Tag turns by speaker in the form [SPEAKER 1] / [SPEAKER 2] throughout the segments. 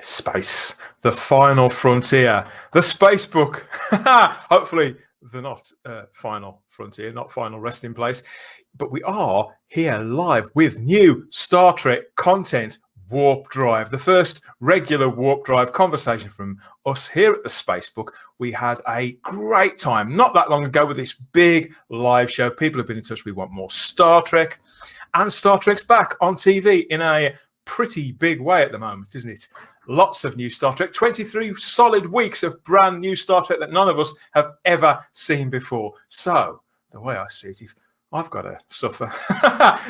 [SPEAKER 1] Space, the final frontier, the space book. Hopefully, the not final frontier, not final resting place. But we are here live with new Star Trek content. Warp Drive, the first regular Warp Drive conversation from us here at the Space Book. We had a great time not that long ago with this big live show. People have been in touch. We want more Star Trek, and Star Trek's back on TV in a pretty big way at the moment, isn't it? Lots of new Star Trek, 23 solid weeks of brand new Star Trek that none of us have ever seen before. So, the way I see it, if I've got to suffer,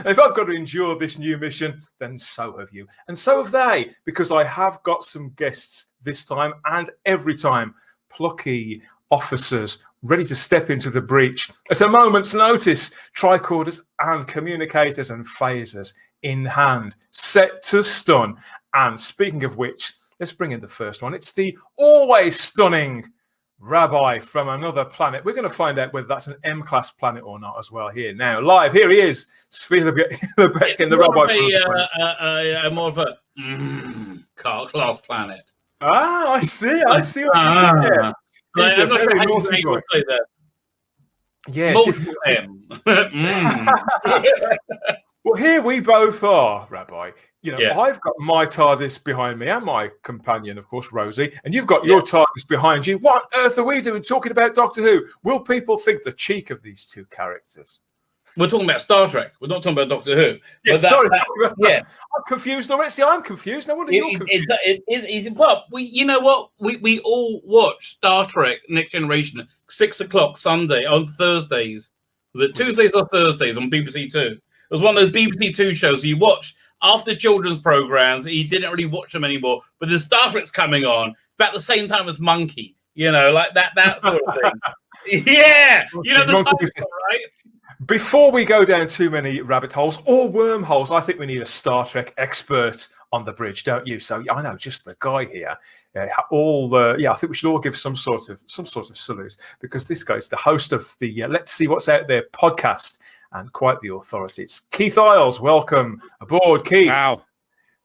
[SPEAKER 1] if I've got to endure this new mission, then so have you. And so have they, because I have got some guests this time and every time. Plucky officers ready to step into the breach at a moment's notice. Tricorders and communicators and phasers in hand, set to stun. And speaking of which, let's bring in the first one. It's the always stunning Rabbi from another planet. We're going to find out whether that's an M-class planet or not as well here now. Live, here he is, Svilbeck in the Rabbi.
[SPEAKER 2] More of a class planet.
[SPEAKER 1] Ah, I see what you did there.
[SPEAKER 2] He's a very naughty boy.
[SPEAKER 1] Yes. Well, here we both are, Rabbi. You know, I've got my TARDIS behind me and my companion, of course, Rosie, and you've got your TARDIS behind you. What on earth are we doing talking about Doctor Who? Will people think the cheek of these two characters?
[SPEAKER 2] We're talking about Star Trek. We're not talking about Doctor Who.
[SPEAKER 1] Yes, sorry. I'm confused already. See, I'm confused. No wonder you're confused.
[SPEAKER 2] Well, you know what? We all watch Star Trek Next Generation at 6 o'clock Sunday on Thursdays. Was it Tuesdays or Thursdays on BBC Two? It was one of those BBC Two shows you watch after children's programs. You didn't really watch them anymore, but the Star Trek's coming on. It's about the same time as Monkey, you know, like that sort of thing. Yeah, you know the title, right?
[SPEAKER 1] Before we go down too many rabbit holes or wormholes, I think we need a Star Trek expert on the bridge, don't you? So I know just the guy here. I think we should all give some sort of salute, because this guy's the host of the Let's See What's Out There podcast and quite the authority. It's Keith Isles. Welcome aboard, Keith.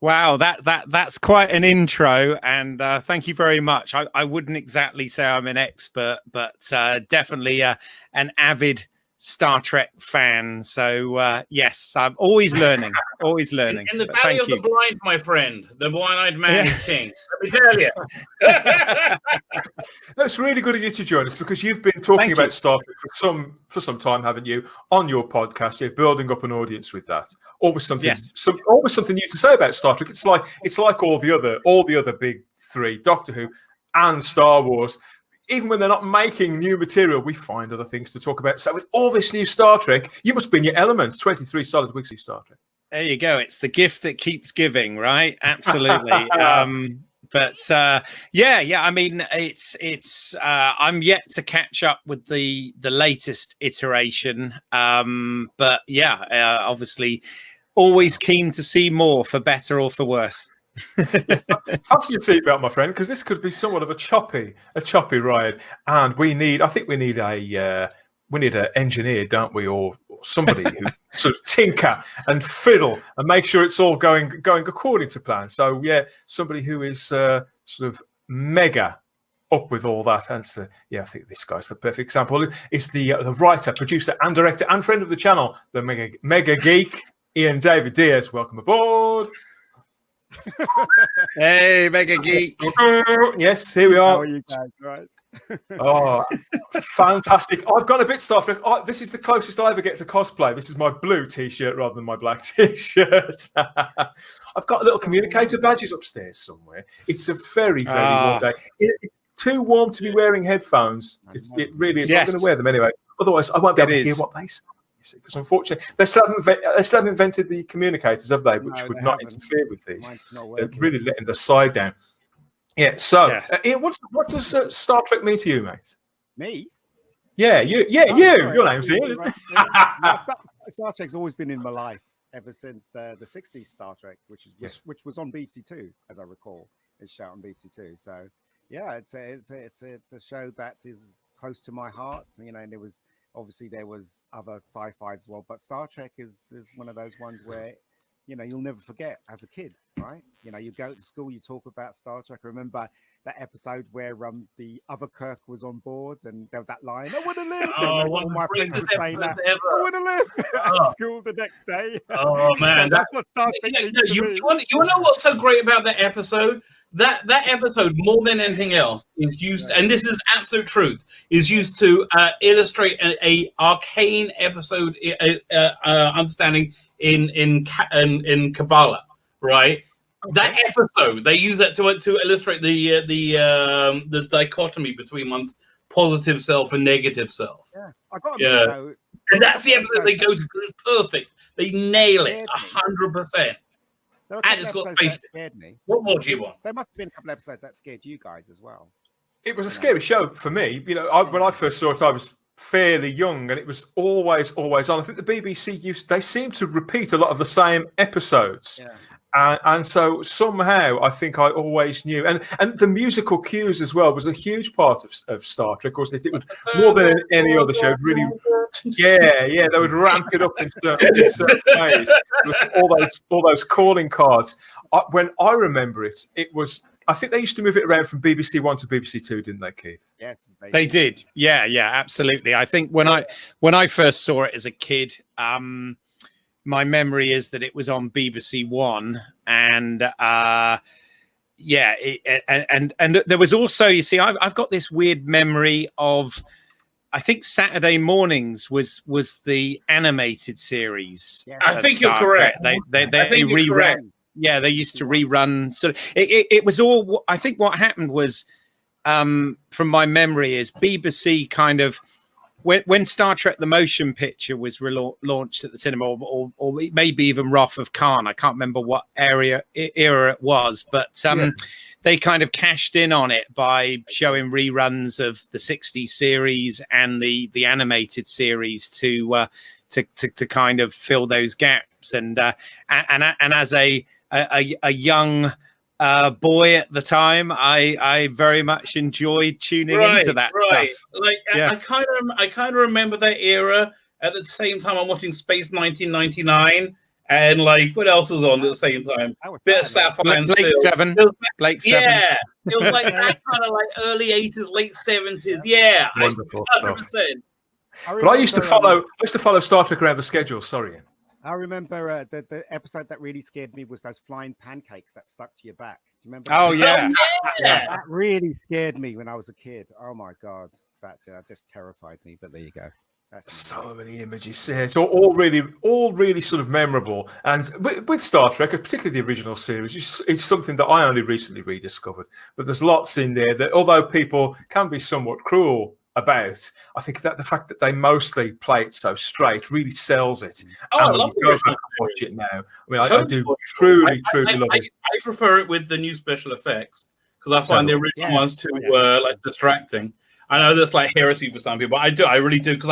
[SPEAKER 3] Wow, that's quite an intro, and thank you very much. I wouldn't exactly say I'm an expert, but definitely an avid Star Trek fan. So yes, I'm always learning.
[SPEAKER 2] In the Valley of the Blind, my friend, the one-eyed man is king. Let me tell you.
[SPEAKER 1] That's really good of you to join us, because you've been talking about Star Trek for some time, haven't you, on your podcast? You're building up an audience with that. Always something new to say about Star Trek. It's like all the other big three, Doctor Who and Star Wars. Even when they're not making new material, we find other things to talk about. So with all this new Star Trek, you must be in your element. 23 solid weeks of Star Trek.
[SPEAKER 3] There you go. It's the gift that keeps giving, right? Absolutely. I mean, it's. I'm yet to catch up with the lasted iteration. Obviously, always keen to see more, for better or for worse.
[SPEAKER 1] Fasten your seatbelt, my friend, because this could be somewhat of a choppy ride, and we need an engineer, don't we, or somebody who sort of tinker and fiddle and make sure it's all going according to plan. So somebody who is sort of mega up with all that. And I think this guy's the perfect example. Is the writer, producer, and director and friend of the channel, the mega geek, Ian David Diaz. Welcome aboard.
[SPEAKER 3] Hey, mega geek.
[SPEAKER 1] Yes, here we are.
[SPEAKER 4] How are you guys? Right.
[SPEAKER 1] Oh, fantastic. I've gone a bit Star Trek. This is the closest I ever get to cosplay. This is my blue t-shirt rather than my black t-shirt. I've got little communicator badges upstairs somewhere. It's a very, very warm day. It's too warm to be wearing headphones. It really is. I'm going to wear them anyway. Otherwise, I won't be able to hear what they say. Because unfortunately, they still haven't invented the communicators, have they? Which would not interfere with these. They're really letting the side down. Yeah. So, Ian, what does Star Trek mean to you, mate?
[SPEAKER 4] Me?
[SPEAKER 1] Yeah, you. Your name's Ian, isn't it?
[SPEAKER 4] Star Trek's always been in my life ever since the 60s Star Trek, which was on BBC Two, as I recall. It's shot on BBC Two. So, yeah, it's a show that is close to my heart. You know, and there was other sci-fis as well, but Star Trek is one of those ones where you know, you'll never forget as a kid, right? You know, you go to school, you talk about Star Trek. I remember that episode where the other Kirk was on board, and there was that line, "I want to live."
[SPEAKER 2] Oh,
[SPEAKER 4] And
[SPEAKER 2] one
[SPEAKER 4] all
[SPEAKER 2] of
[SPEAKER 4] my
[SPEAKER 2] the
[SPEAKER 4] friends were
[SPEAKER 2] greatest
[SPEAKER 4] saying that,
[SPEAKER 2] episodes
[SPEAKER 4] "I want to live"
[SPEAKER 2] Oh.
[SPEAKER 4] at school the next day.
[SPEAKER 2] Oh man,
[SPEAKER 4] So that's what Star Trek means to
[SPEAKER 2] you
[SPEAKER 4] me.
[SPEAKER 2] want to know what's so great about that episode? That episode, more than anything else, is used, and this is absolute truth, is used to illustrate a arcane episode understanding in Kabbalah, right?
[SPEAKER 1] Okay.
[SPEAKER 2] That episode, they use that to illustrate the dichotomy between one's positive self and negative self.
[SPEAKER 4] Yeah, I got
[SPEAKER 2] Yeah.
[SPEAKER 4] to know.
[SPEAKER 2] And that's the episode they go to because it's perfect. They nail it
[SPEAKER 4] Scared me.
[SPEAKER 2] 100%.
[SPEAKER 4] There were a
[SPEAKER 2] And
[SPEAKER 4] couple
[SPEAKER 2] it's got
[SPEAKER 4] episodes that
[SPEAKER 2] face.
[SPEAKER 4] scared me.
[SPEAKER 2] What more do you want?
[SPEAKER 4] There must have been a couple episodes that scared you guys as well.
[SPEAKER 1] It was a scary show for me. You know, when I first saw it, I was fairly young, and it was always on. I think the BBC they seem to repeat a lot of the same episodes.
[SPEAKER 4] Yeah.
[SPEAKER 1] And so somehow I think I always knew, and the musical cues as well was a huge part of Star Trek, wasn't it? It was more than any other show. Really, yeah, they would ramp it up in certain ways. All those calling cards. When I remember it, it was. I think they used to move it around from BBC One to BBC Two, didn't they, Keith?
[SPEAKER 4] Yes,
[SPEAKER 3] They did. Yeah, absolutely. I think when I first saw it as a kid, my memory is that it was on BBC One, and and there was also, you see, I've got this weird memory of, I think Saturday mornings was the animated series.
[SPEAKER 4] Yeah.
[SPEAKER 2] I think you're correct.
[SPEAKER 3] They
[SPEAKER 2] you're correct.
[SPEAKER 3] Yeah, they used to rerun. Sort of, it was all. I think what happened was, from my memory, is BBC kind of when Star Trek: The Motion Picture was launched at the cinema, or maybe even Wrath of Khan. I can't remember what era it was, but they kind of cashed in on it by showing reruns of the '60s series and the animated series to kind of fill those gaps. And as a young boy at the time, I very much enjoyed tuning into that stuff.
[SPEAKER 2] Like I kind of remember that era. At the same time, I'm watching Space 1999, and like what else was on at the same time? Bit of Sapphire and Steel.
[SPEAKER 3] Blake Seven.
[SPEAKER 2] Yeah, it was like that kind of like early 80s, late 70s. Yeah,
[SPEAKER 1] Wonderful
[SPEAKER 2] 100%.
[SPEAKER 1] But I used to follow Star Trek around the schedule. Sorry, Ian.
[SPEAKER 4] I remember the episode that really scared me was those flying pancakes that stuck to your back. Do you remember?
[SPEAKER 3] Oh, yeah.
[SPEAKER 4] That really scared me when I was a kid. Oh my God, that just terrified me. But there you go. That's
[SPEAKER 1] so many images. Yeah, it's all really sort of memorable. And with Star Trek, particularly the original series, it's something that I only recently rediscovered. But there's lots in there that, although people can be somewhat cruel about, I think that the fact that they mostly play it so straight really sells it.
[SPEAKER 2] Oh, I love
[SPEAKER 1] go back and watch it now. I mean, I do truly love it.
[SPEAKER 2] I prefer it with the new special effects because I find the original ones too like distracting. I know that's like heresy for some people. I really do, because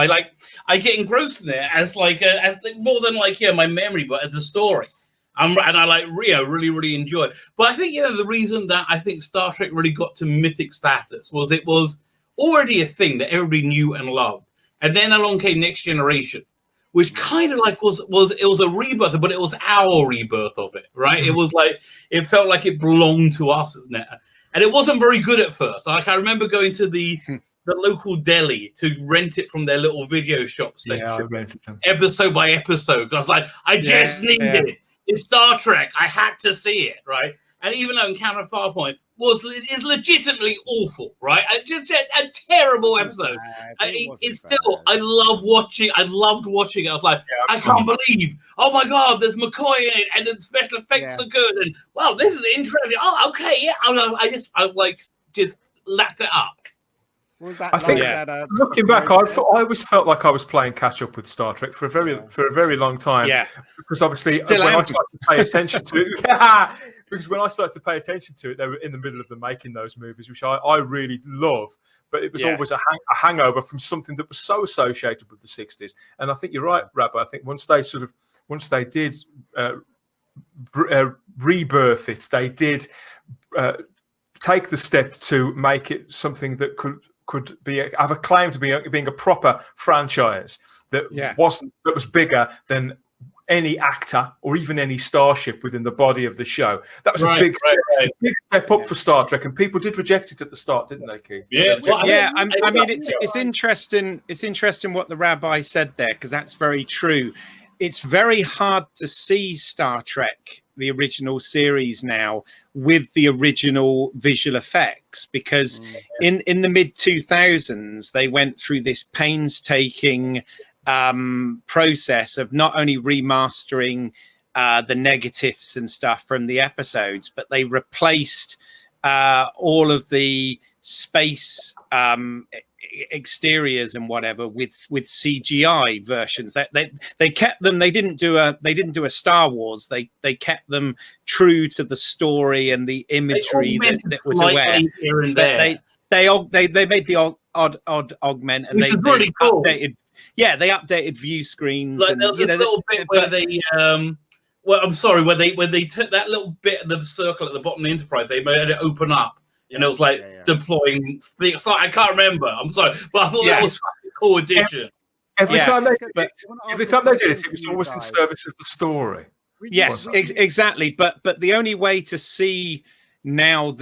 [SPEAKER 2] I get engrossed in it as more than my memory, but as a story. And I really enjoy it. But I think the reason that I think Star Trek really got to mythic status was it was already a thing that everybody knew and loved, and then along came Next Generation, which kind of was a rebirth, but it was our rebirth of it, right? Mm-hmm. It was it felt like it belonged to us, and it wasn't very good at first. Like I remember going to the local deli to rent it from their little video shop section,
[SPEAKER 1] I rented them
[SPEAKER 2] episode by episode. Because I just needed it. It's Star Trek. I had to see it, right? And even though Encounter Farpoint is legitimately awful, right? Just a terrible episode. It's still, I loved watching it. I was like, I can't believe, oh my God, there's McCoy in it, and the special effects are good, and wow, this is interesting. Oh, okay, yeah. I just lapped it up.
[SPEAKER 1] I think looking back, I always felt like I was playing catch up with Star Trek for a very long time. Yeah, because obviously when I started to pay attention to it, because when I started to pay attention to it, they were in the middle of them making those movies, which I really love. But it was always a hangover from something that was so associated with the '60s. And I think you're right, Rabbi. I think once they did rebirth it, they did take the step to make it something that could have a claim to being a proper franchise that was bigger than any actor or even any starship within the body of the show. That was a
[SPEAKER 2] Right,
[SPEAKER 1] big step up for Star Trek, and people did reject it at the start, didn't they, Keith?
[SPEAKER 2] Yeah, well,
[SPEAKER 3] I mean, it's interesting. It's interesting what the rabbi said there, because that's very true. It's very hard to see Star Trek, the original series, now with the original visual effects, because in the mid 2000s they went through this painstaking process of not only remastering the negatives and stuff from the episodes, but they replaced all of the space exteriors and whatever with CGI versions. That they kept them. They didn't do a Star Wars. They kept them true to the story and the imagery that was aware.
[SPEAKER 2] Here and there.
[SPEAKER 3] They made the odd augment, and
[SPEAKER 2] Which is really cool.
[SPEAKER 3] updated. Yeah, they updated view screens.
[SPEAKER 2] Like,
[SPEAKER 3] and
[SPEAKER 2] there was a little bit where they well, I'm sorry, where they took that little bit of the circle at the bottom of the Enterprise, they made it open up, and it was like deploying things. I can't remember. I'm sorry, but I thought that was such a cool addition.
[SPEAKER 1] Every time they did it, it was always in service of the story.
[SPEAKER 3] Yes, exactly. But the only way to see now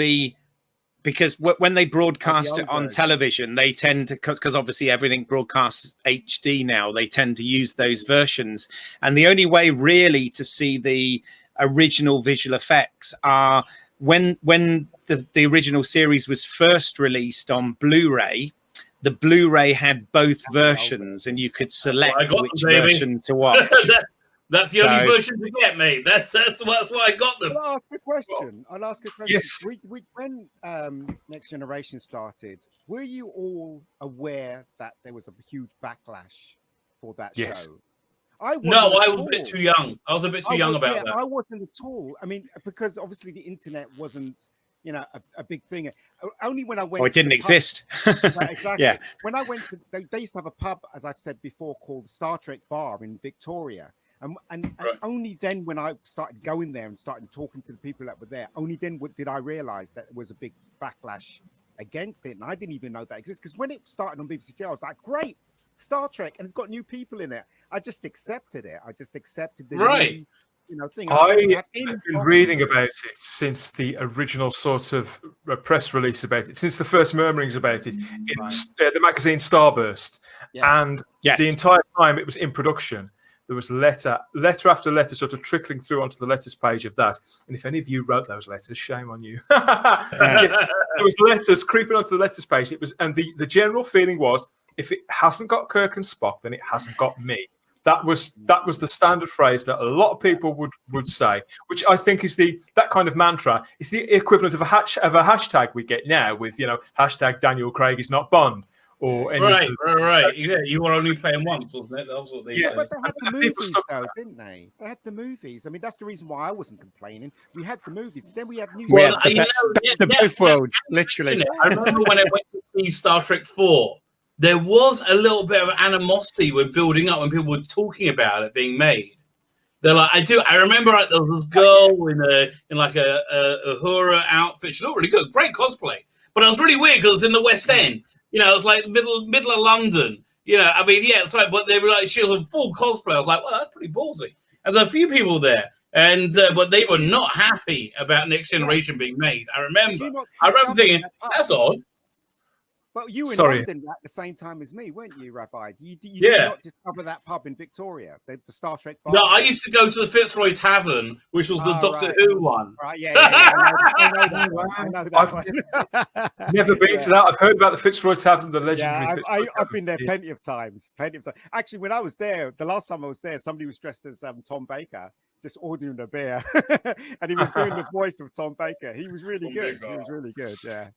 [SPEAKER 3] because when they broadcast it on television, they tend to, because obviously everything broadcasts HD now, they tend to use those versions. And the only way really to see the original visual effects are when the original series was first released on Blu-ray. The Blu-ray had both versions, and you could select which version to watch.
[SPEAKER 2] That's the only version to get, mate. That's why I got them.
[SPEAKER 4] I'll ask a question.
[SPEAKER 1] Yes.
[SPEAKER 4] When Next Generation started, were you all aware that there was a huge backlash for that show? I
[SPEAKER 2] was a bit too young. I was a bit too young about that.
[SPEAKER 4] I wasn't at all. I mean, because obviously the internet wasn't, a big thing. Only when I went.
[SPEAKER 3] It didn't exist.
[SPEAKER 4] Right, exactly.
[SPEAKER 3] Yeah.
[SPEAKER 4] When I went, they used to have a pub, as I've said before, called Star Trek Bar in Victoria. And only then, when I started going there and started talking to the people that were there, only then did I realize that there was a big backlash against it. And I didn't even know that exists, because when it started on BBC Two, I was like, great, Star Trek, and it's got new people in it. I just accepted it. I just accepted the new, thing.
[SPEAKER 1] I've been reading about it since the original sort of press release about it, since the first murmurings about it in the magazine Starburst. And the entire time it was in production, there was letter after letter sort of trickling through onto the letters page of that. And if any of you wrote those letters, shame on you. There was letters creeping onto the letters page. It was, and the general feeling was, if it hasn't got Kirk and Spock, then it hasn't got me. That was the standard phrase that a lot of people would say, which I think is that kind of mantra is the equivalent of a hashtag we get now with hashtag Daniel Craig is not Bond. Or
[SPEAKER 2] right. Yeah, you were only playing once, wasn't it? That was what they said.
[SPEAKER 4] But they had the movies, though, didn't they? They had the movies. I mean, that's the reason why I wasn't complaining. We had the movies. Then we had new.
[SPEAKER 3] Well, that's the both worlds, literally.
[SPEAKER 2] I remember when I went to see Star Trek 4, there was a little bit of animosity when building up when people were talking about it being made. They're like, I remember there was this girl in like a Uhura outfit. She looked really good, great cosplay. But it was really weird because it was in the West End. It was like middle of London. I mean, it's like, but they were like, she was in full cosplay. I was like, well, that's pretty ballsy. And there's a few people there, and but they were not happy about Next Generation being made. I remember thinking, that's odd.
[SPEAKER 4] But you were in London at the same time as me, weren't you, Rabbi? You did not discover that pub in Victoria, the Star Trek bar.
[SPEAKER 2] No, I used to go to the Fitzroy Tavern, which was the Doctor Who one.
[SPEAKER 4] Right, I know that.
[SPEAKER 1] I've never been to that. I've heard about the Fitzroy Tavern, the legendary.
[SPEAKER 4] Yeah, I've been there plenty of times. Actually, when I was there, the last time I was there, somebody was dressed as Tom Baker, just ordering a beer, and he was doing the voice of Tom Baker. He was really good. He was really good. Yeah.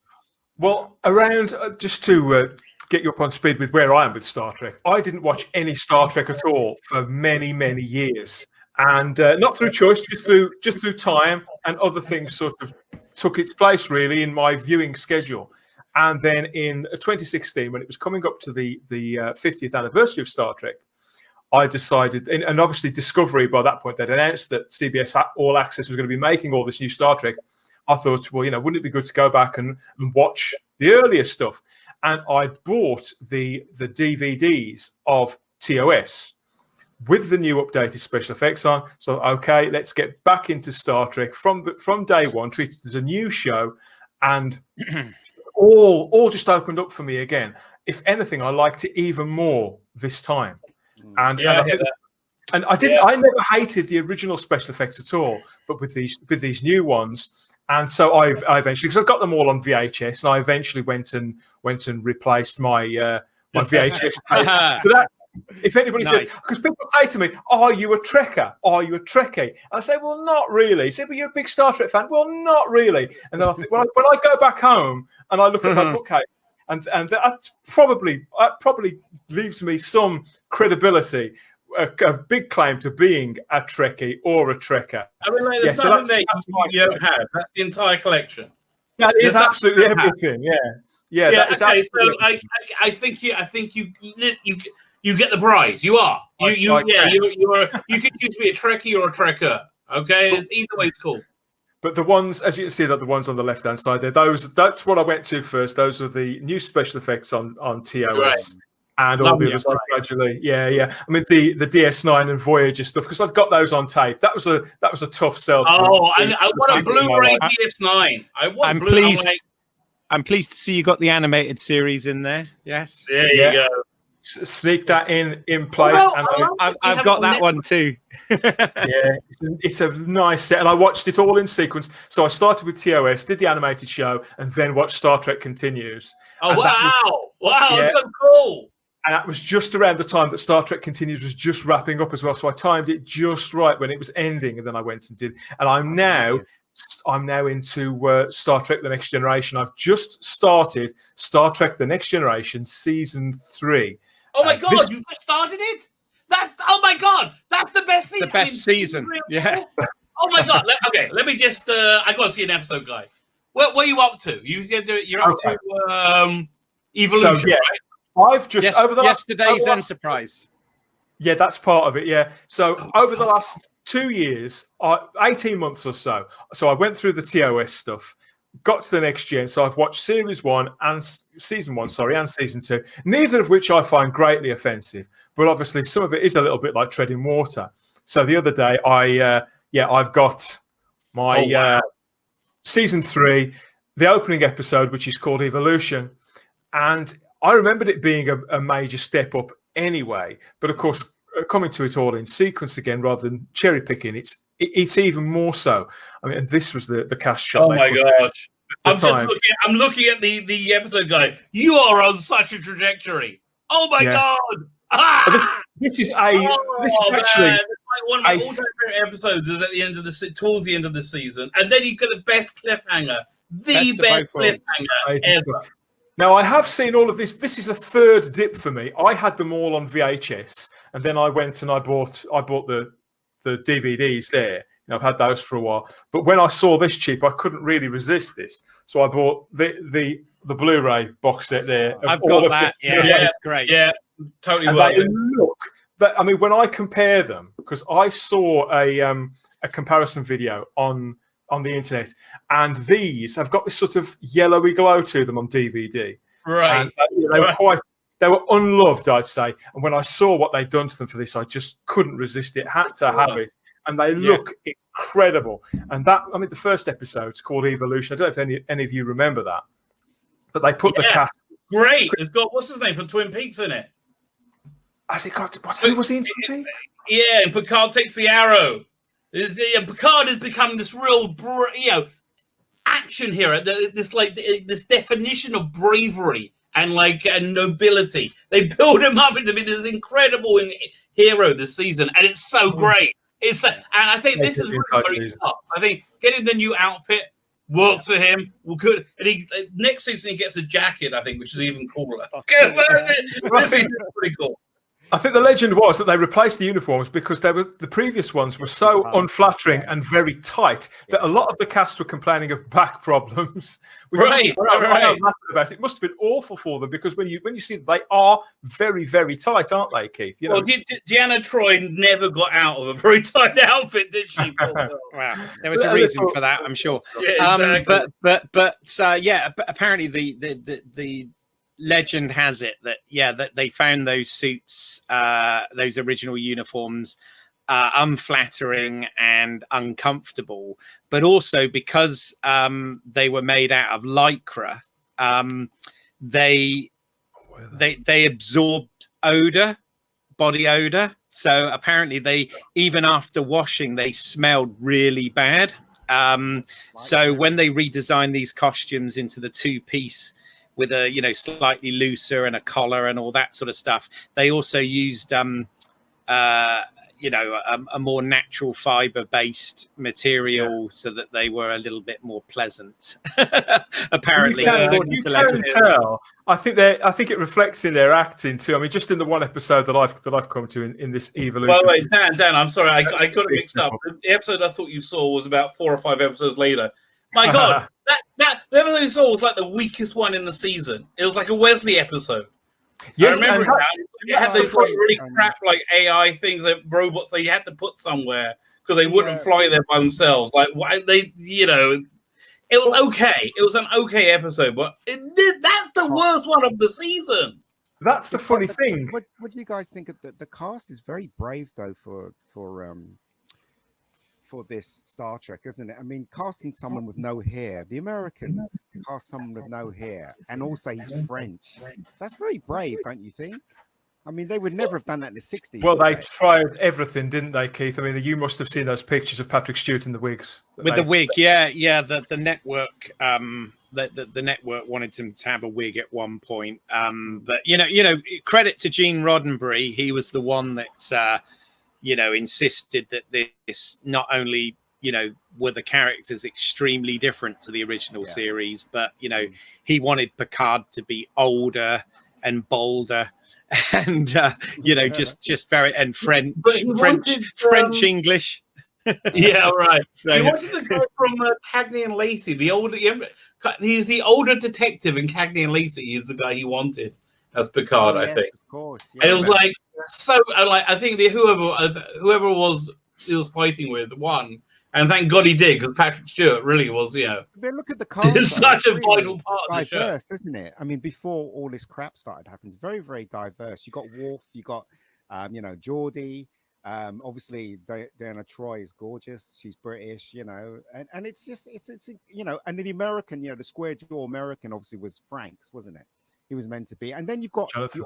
[SPEAKER 1] Well, around just to get you up on speed with where I am with Star Trek, I didn't watch any Star Trek at all for many, many years, and not through choice, just through time and other things sort of took its place really in my viewing schedule. And then in 2016, when it was coming up to the 50th anniversary of Star Trek, I decided, and obviously Discovery by that point, they'd announced that CBS All Access was going to be making all this new Star Trek. I thought, well, wouldn't it be good to go back and watch the earlier stuff? And I bought the DVDs of TOS with the new updated special effects on. So, okay, let's get back into Star Trek from day one, treated as a new show, and all just opened up for me again. If anything, I liked it even more this time. And I didn't. I never hated the original special effects at all, but with these new ones, and so I eventually, because I got them all on VHS, and I eventually went and replaced my my VHS tape. So that, if anybody says, because people say to me, "Are you a Trekker? Are you a Trekkie?" And I say, "Well, not really." They say, "Well, you're a big Star Trek fan." Well, not really. And then I think, when I go back home and I look at my bookcase. And that probably leaves me some credibility, a big claim to being a Trekkie or a Trekker.
[SPEAKER 2] I mean, like, there's nothing there you don't have. That's the entire collection.
[SPEAKER 1] That is absolutely everything. Yeah. That is
[SPEAKER 2] okay, so I think you get the prize. You are. You can choose to be a Trekkie or a Trekker. Okay, either way, it's cool.
[SPEAKER 1] But the ones, as you can see, that the ones on the left-hand side there, that's what I went to first. Those were the new special effects on TOS. Right. And all the others gradually. Yeah. I mean, the DS9 and Voyager stuff, because I've got those on tape. That was a tough sell.
[SPEAKER 2] Oh, I want a Blu-ray DS9.
[SPEAKER 3] I'm pleased to see you got the animated series in there. Yes.
[SPEAKER 2] There you go.
[SPEAKER 1] Sneak that in place.
[SPEAKER 3] And I've got that one too.
[SPEAKER 1] Yeah, it's a nice set, and I watched it all in sequence. So I started with TOS, did the animated show, and then watched Star Trek Continues.
[SPEAKER 2] Oh, wow, that's so cool.
[SPEAKER 1] And that was just around the time that Star Trek Continues was just wrapping up as well. So I timed it just right when it was ending, and then I went and did. And I'm now into Star Trek: The Next Generation. I've just started Star Trek: The Next Generation season 3.
[SPEAKER 2] Oh my God! You just started it? Oh my God! That's the best season.
[SPEAKER 3] The best season. Yeah.
[SPEAKER 2] Oh my God! Let me just. I got to see an episode, guy. What are you up to? You're up to Evolution,
[SPEAKER 1] so, yeah.
[SPEAKER 2] right?
[SPEAKER 1] I've just over the
[SPEAKER 3] yesterday's Enterprise.
[SPEAKER 1] Yeah, that's part of it. Yeah. So over the last 2 years, 18 months or so. So I went through the TOS stuff. Got to the next gen, so I've watched season 1 and season 2, neither of which I find greatly offensive, but obviously some of it is a little bit like treading water. So the other day, I've got my season 3, the opening episode, which is called Evolution, and I remembered it being a major step up anyway, but of course, coming to it all in sequence again rather than cherry picking, it's even more so. I mean, this was the cast shot.
[SPEAKER 2] Oh my gosh! I'm looking at the episode guide. You are on such a trajectory. Oh my God!
[SPEAKER 1] This is actually
[SPEAKER 2] like one of my all-time favorite episodes. Is at the end of towards the end of the season, and then you got the best cliffhanger, the best cliffhanger ever.
[SPEAKER 1] Now, I have seen all of this. This is the third dip for me. I had them all on VHS, and then I went and I bought the DVDs there. I've had those for a while. But when I saw this cheap, I couldn't really resist this. So I bought the Blu-ray box set there.
[SPEAKER 3] I've got that. Yeah, it's great.
[SPEAKER 2] Yeah, totally worth it.
[SPEAKER 1] I mean, when I compare them, because I saw a comparison video on the internet, and these have got this sort of yellowy glow to them on DVD.
[SPEAKER 2] Right.
[SPEAKER 1] And, they were unloved, I'd say. And when I saw what they'd done to them for this, I just couldn't resist it. Had to have it. And they look incredible. And the first episode's called Evolution. I don't know if any of you remember that. But they put the cast.
[SPEAKER 2] Great. It's got, what's his name from Twin Peaks in it?
[SPEAKER 1] Has it got, who was he in Twin Peaks?
[SPEAKER 2] Yeah, Picard takes the arrow. Picard is becoming this real, action hero. This definition of bravery and nobility. They build him up into be this incredible hero this season, and it's so great. And I think this is really very tough. I think getting the new outfit works for him. Well, good. And next season he gets a jacket, I think, which is even cooler. This season is pretty cool.
[SPEAKER 1] I think the legend was that they replaced the uniforms because the previous ones were so unflattering and very tight that a lot of the cast were complaining of back problems.
[SPEAKER 2] Right.
[SPEAKER 1] About it. It must have been awful for them because when you see them, they are very, very tight, aren't they, Keith?
[SPEAKER 2] Well, Deanna Troi never got out of a very tight outfit, did she?
[SPEAKER 3] Wow, there was a reason for that, I'm sure.
[SPEAKER 2] Yeah, exactly.
[SPEAKER 3] But apparently the legend has it that that they found those suits, those original uniforms, unflattering and uncomfortable, but also because they were made out of lycra, they absorbed odor, body odor. So apparently they, even after washing, they smelled really bad. So when they redesigned these costumes into the two-piece with a, you know, slightly looser and a collar and all that sort of stuff, they also used you know, a more natural fiber-based material, so that they were a little bit more pleasant. Apparently, according to legend.
[SPEAKER 1] Tell. I think it reflects in their acting too. I mean, just in the one episode that I've come to in this evolution.
[SPEAKER 2] By the way, Dan, I'm sorry, I got it mixed up. The episode I thought you saw was about 4 or 5 episodes later. My God, the episode you saw was like the weakest one in the season. It was like a Wesley episode.
[SPEAKER 1] Yes,
[SPEAKER 2] I remember it had those like really crap like AI things, that robots they had to put somewhere because they wouldn't fly there by themselves. Like why they, you know, it was okay. It was an okay episode, but that's the worst one of the season.
[SPEAKER 1] That's the funny thing.
[SPEAKER 4] What do you guys think of the cast? Is very brave though for this Star Trek, isn't it? I mean, casting someone with no hair. The Americans cast someone with no hair, and also he's French. That's very brave, don't you think? I mean, they would never have done that in the 60s.
[SPEAKER 1] Well, they tried everything, didn't they, Keith? I mean, you must have seen those pictures of Patrick Stewart in the wigs.
[SPEAKER 3] With the wig, yeah. The network, the network wanted him to have a wig at one point. But you know, credit to Gene Roddenberry. He was the one that you know, insisted that this not only, you know, were the characters extremely different to the original series, but, you know, he wanted Picard to be older and bolder and, you know, just very, and French English.
[SPEAKER 2] Yeah, right. He wanted the guy from Cagney and Lacey, the older, he's the older detective in Cagney and Lacey. He's the guy he wanted as Picard, I think.
[SPEAKER 4] Of course. Yeah,
[SPEAKER 2] and it was like, so I think whoever was he was fighting with won, and thank God he did, because Patrick Stewart really was, you know,
[SPEAKER 4] look at the cast.
[SPEAKER 2] It's such a vital part of the show,
[SPEAKER 4] diverse, isn't it? I mean, before all this crap started happening, it's very, very diverse. You got Worf, you got you know, Geordie. Obviously, Diana Troy is gorgeous. She's British, you know, and it's just it's you know, and the American, you know, the square jaw American obviously was Frank's, wasn't it? He was meant to be, and then you've got Data. You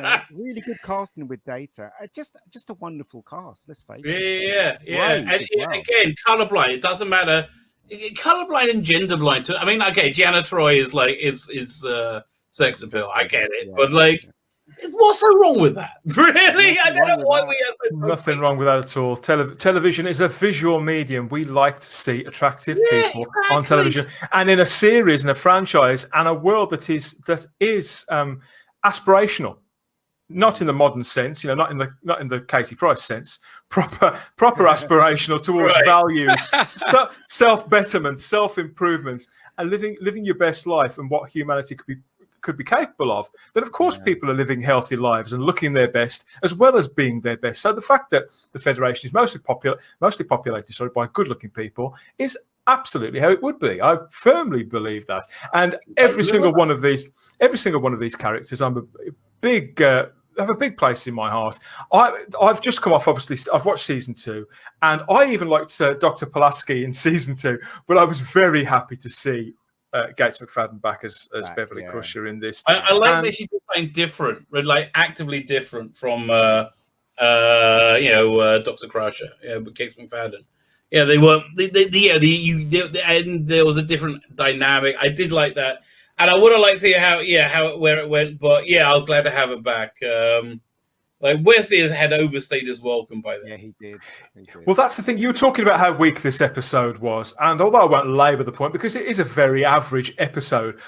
[SPEAKER 4] know, really good casting with Data. Just a wonderful cast. Let's face it.
[SPEAKER 2] Yeah. And again, colorblind. It doesn't matter. Colorblind and gender blind too. I mean, okay, Deanna Troy is like is sex appeal. I get it, but like. What's so wrong with that? Really? I don't know why we have
[SPEAKER 1] nothing wrong with that at all. Television is a visual medium. We like to see attractive people on television, and in a series, and a franchise, and a world that is aspirational. Not in the modern sense, you know, not in the Katie Price sense. Proper aspirational towards values, self-betterment, self-improvement, and living your best life and what humanity could be capable of. Then of course people are living healthy lives and looking their best as well as being their best. So the fact that the Federation is mostly populated by good-looking people is absolutely how it would be. I firmly believe that. And every single one of these characters, have a big place in my heart. I've just come off, obviously, I've watched season 2, and I even liked Dr. Pulaski in season 2, but I was very happy to see Gates McFadden back as Beverly Crusher in this.
[SPEAKER 2] I like that she did something different, like actively different from Dr. Crusher, Gates McFadden. Yeah, they were. And there was a different dynamic. I did like that, and I would have liked to see where it went. But I was glad to have it back. Like Wesley had overstayed his welcome by then.
[SPEAKER 4] Yeah, he did.
[SPEAKER 1] Well, that's the thing. You were talking about how weak this episode was, and although I won't labour the point because it is a very average episode,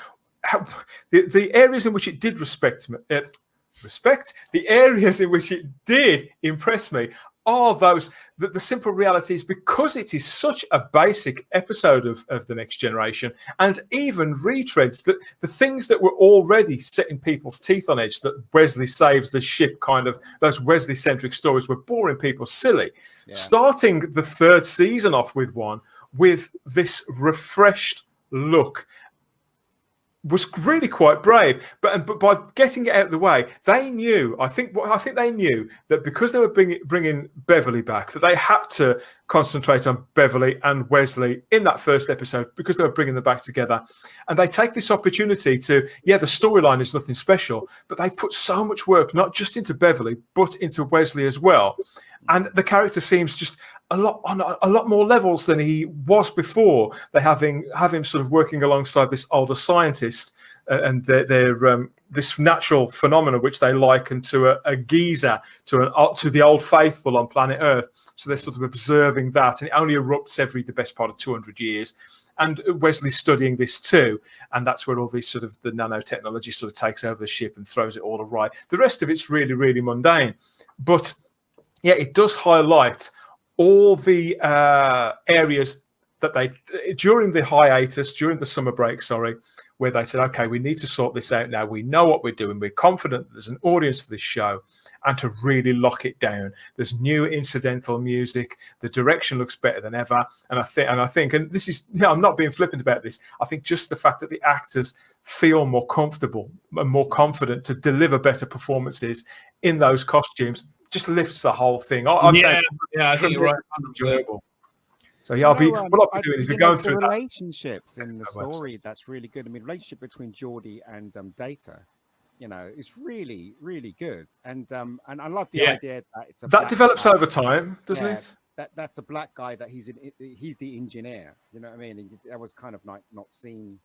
[SPEAKER 1] the areas in which it did the areas in which it did impress me are those that the simple reality is, because it is such a basic episode of The Next Generation, and even retreads that the things that were already setting people's teeth on edge, that Wesley saves the ship, kind of those Wesley-centric stories were boring people silly. Yeah. Starting the third season off with this refreshed look was really quite brave. But by getting it out of the way, they knew. I think they knew that because they were bringing Beverly back, that they had to concentrate on Beverly and Wesley in that first episode because they were bringing them back together. And they take this opportunity to, the storyline is nothing special, but they put so much work not just into Beverly but into Wesley as well. And the character seems just a lot more levels than he was before. They have him sort of working alongside this older scientist and their this natural phenomenon which they liken to a geyser, to the old faithful on planet Earth. So they're sort of observing that, and it only erupts every the best part of 200 years. And Wesley's studying this too, and that's where all these sort of the nanotechnology sort of takes over the ship and throws it all awry. The rest of it's really, really mundane, but yeah, it does highlight all the areas that they, during the hiatus, during the summer break, where they said, okay, we need to sort this out now. We know what we're doing. We're confident that there's an audience for this show, and to really lock it down. There's new incidental music. The direction looks better than ever. And I think, and this is, I'm not being flippant about this. I think just the fact that the actors feel more comfortable and more confident to deliver better performances in those costumes just lifts the whole thing. I
[SPEAKER 2] think you're right.
[SPEAKER 1] Enjoyable. So what I'll be doing is we're going through
[SPEAKER 4] the relationships in the story. That's really good. I mean, relationship between Geordi and Data, it's really, really good. And I love the idea that it's
[SPEAKER 1] that develops over time, doesn't it?
[SPEAKER 4] That's a black guy that he's the engineer. You know what I mean? And that was kind of like not seen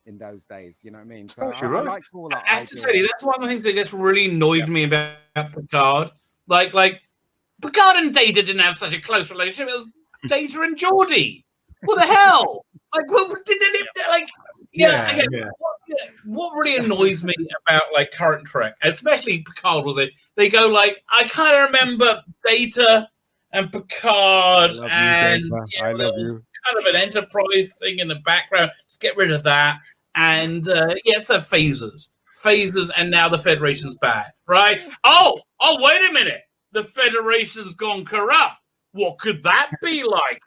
[SPEAKER 4] in those days. You know what I mean? So I like all that.
[SPEAKER 2] I have to say, that's one of the things that just really annoyed me about Picard. Like Picard and Data didn't have such a close relationship. It was Data and Geordi. What the hell? Like, what did it? What really annoys me about like current Trek, especially Picard, was they go like, I kind of remember Data and Picard, and there was kind of an Enterprise thing in the background. Let's get rid of that. And it's a phasers, and now the Federation's bad, right? Oh, wait a minute. The Federation's gone corrupt. What could that be like?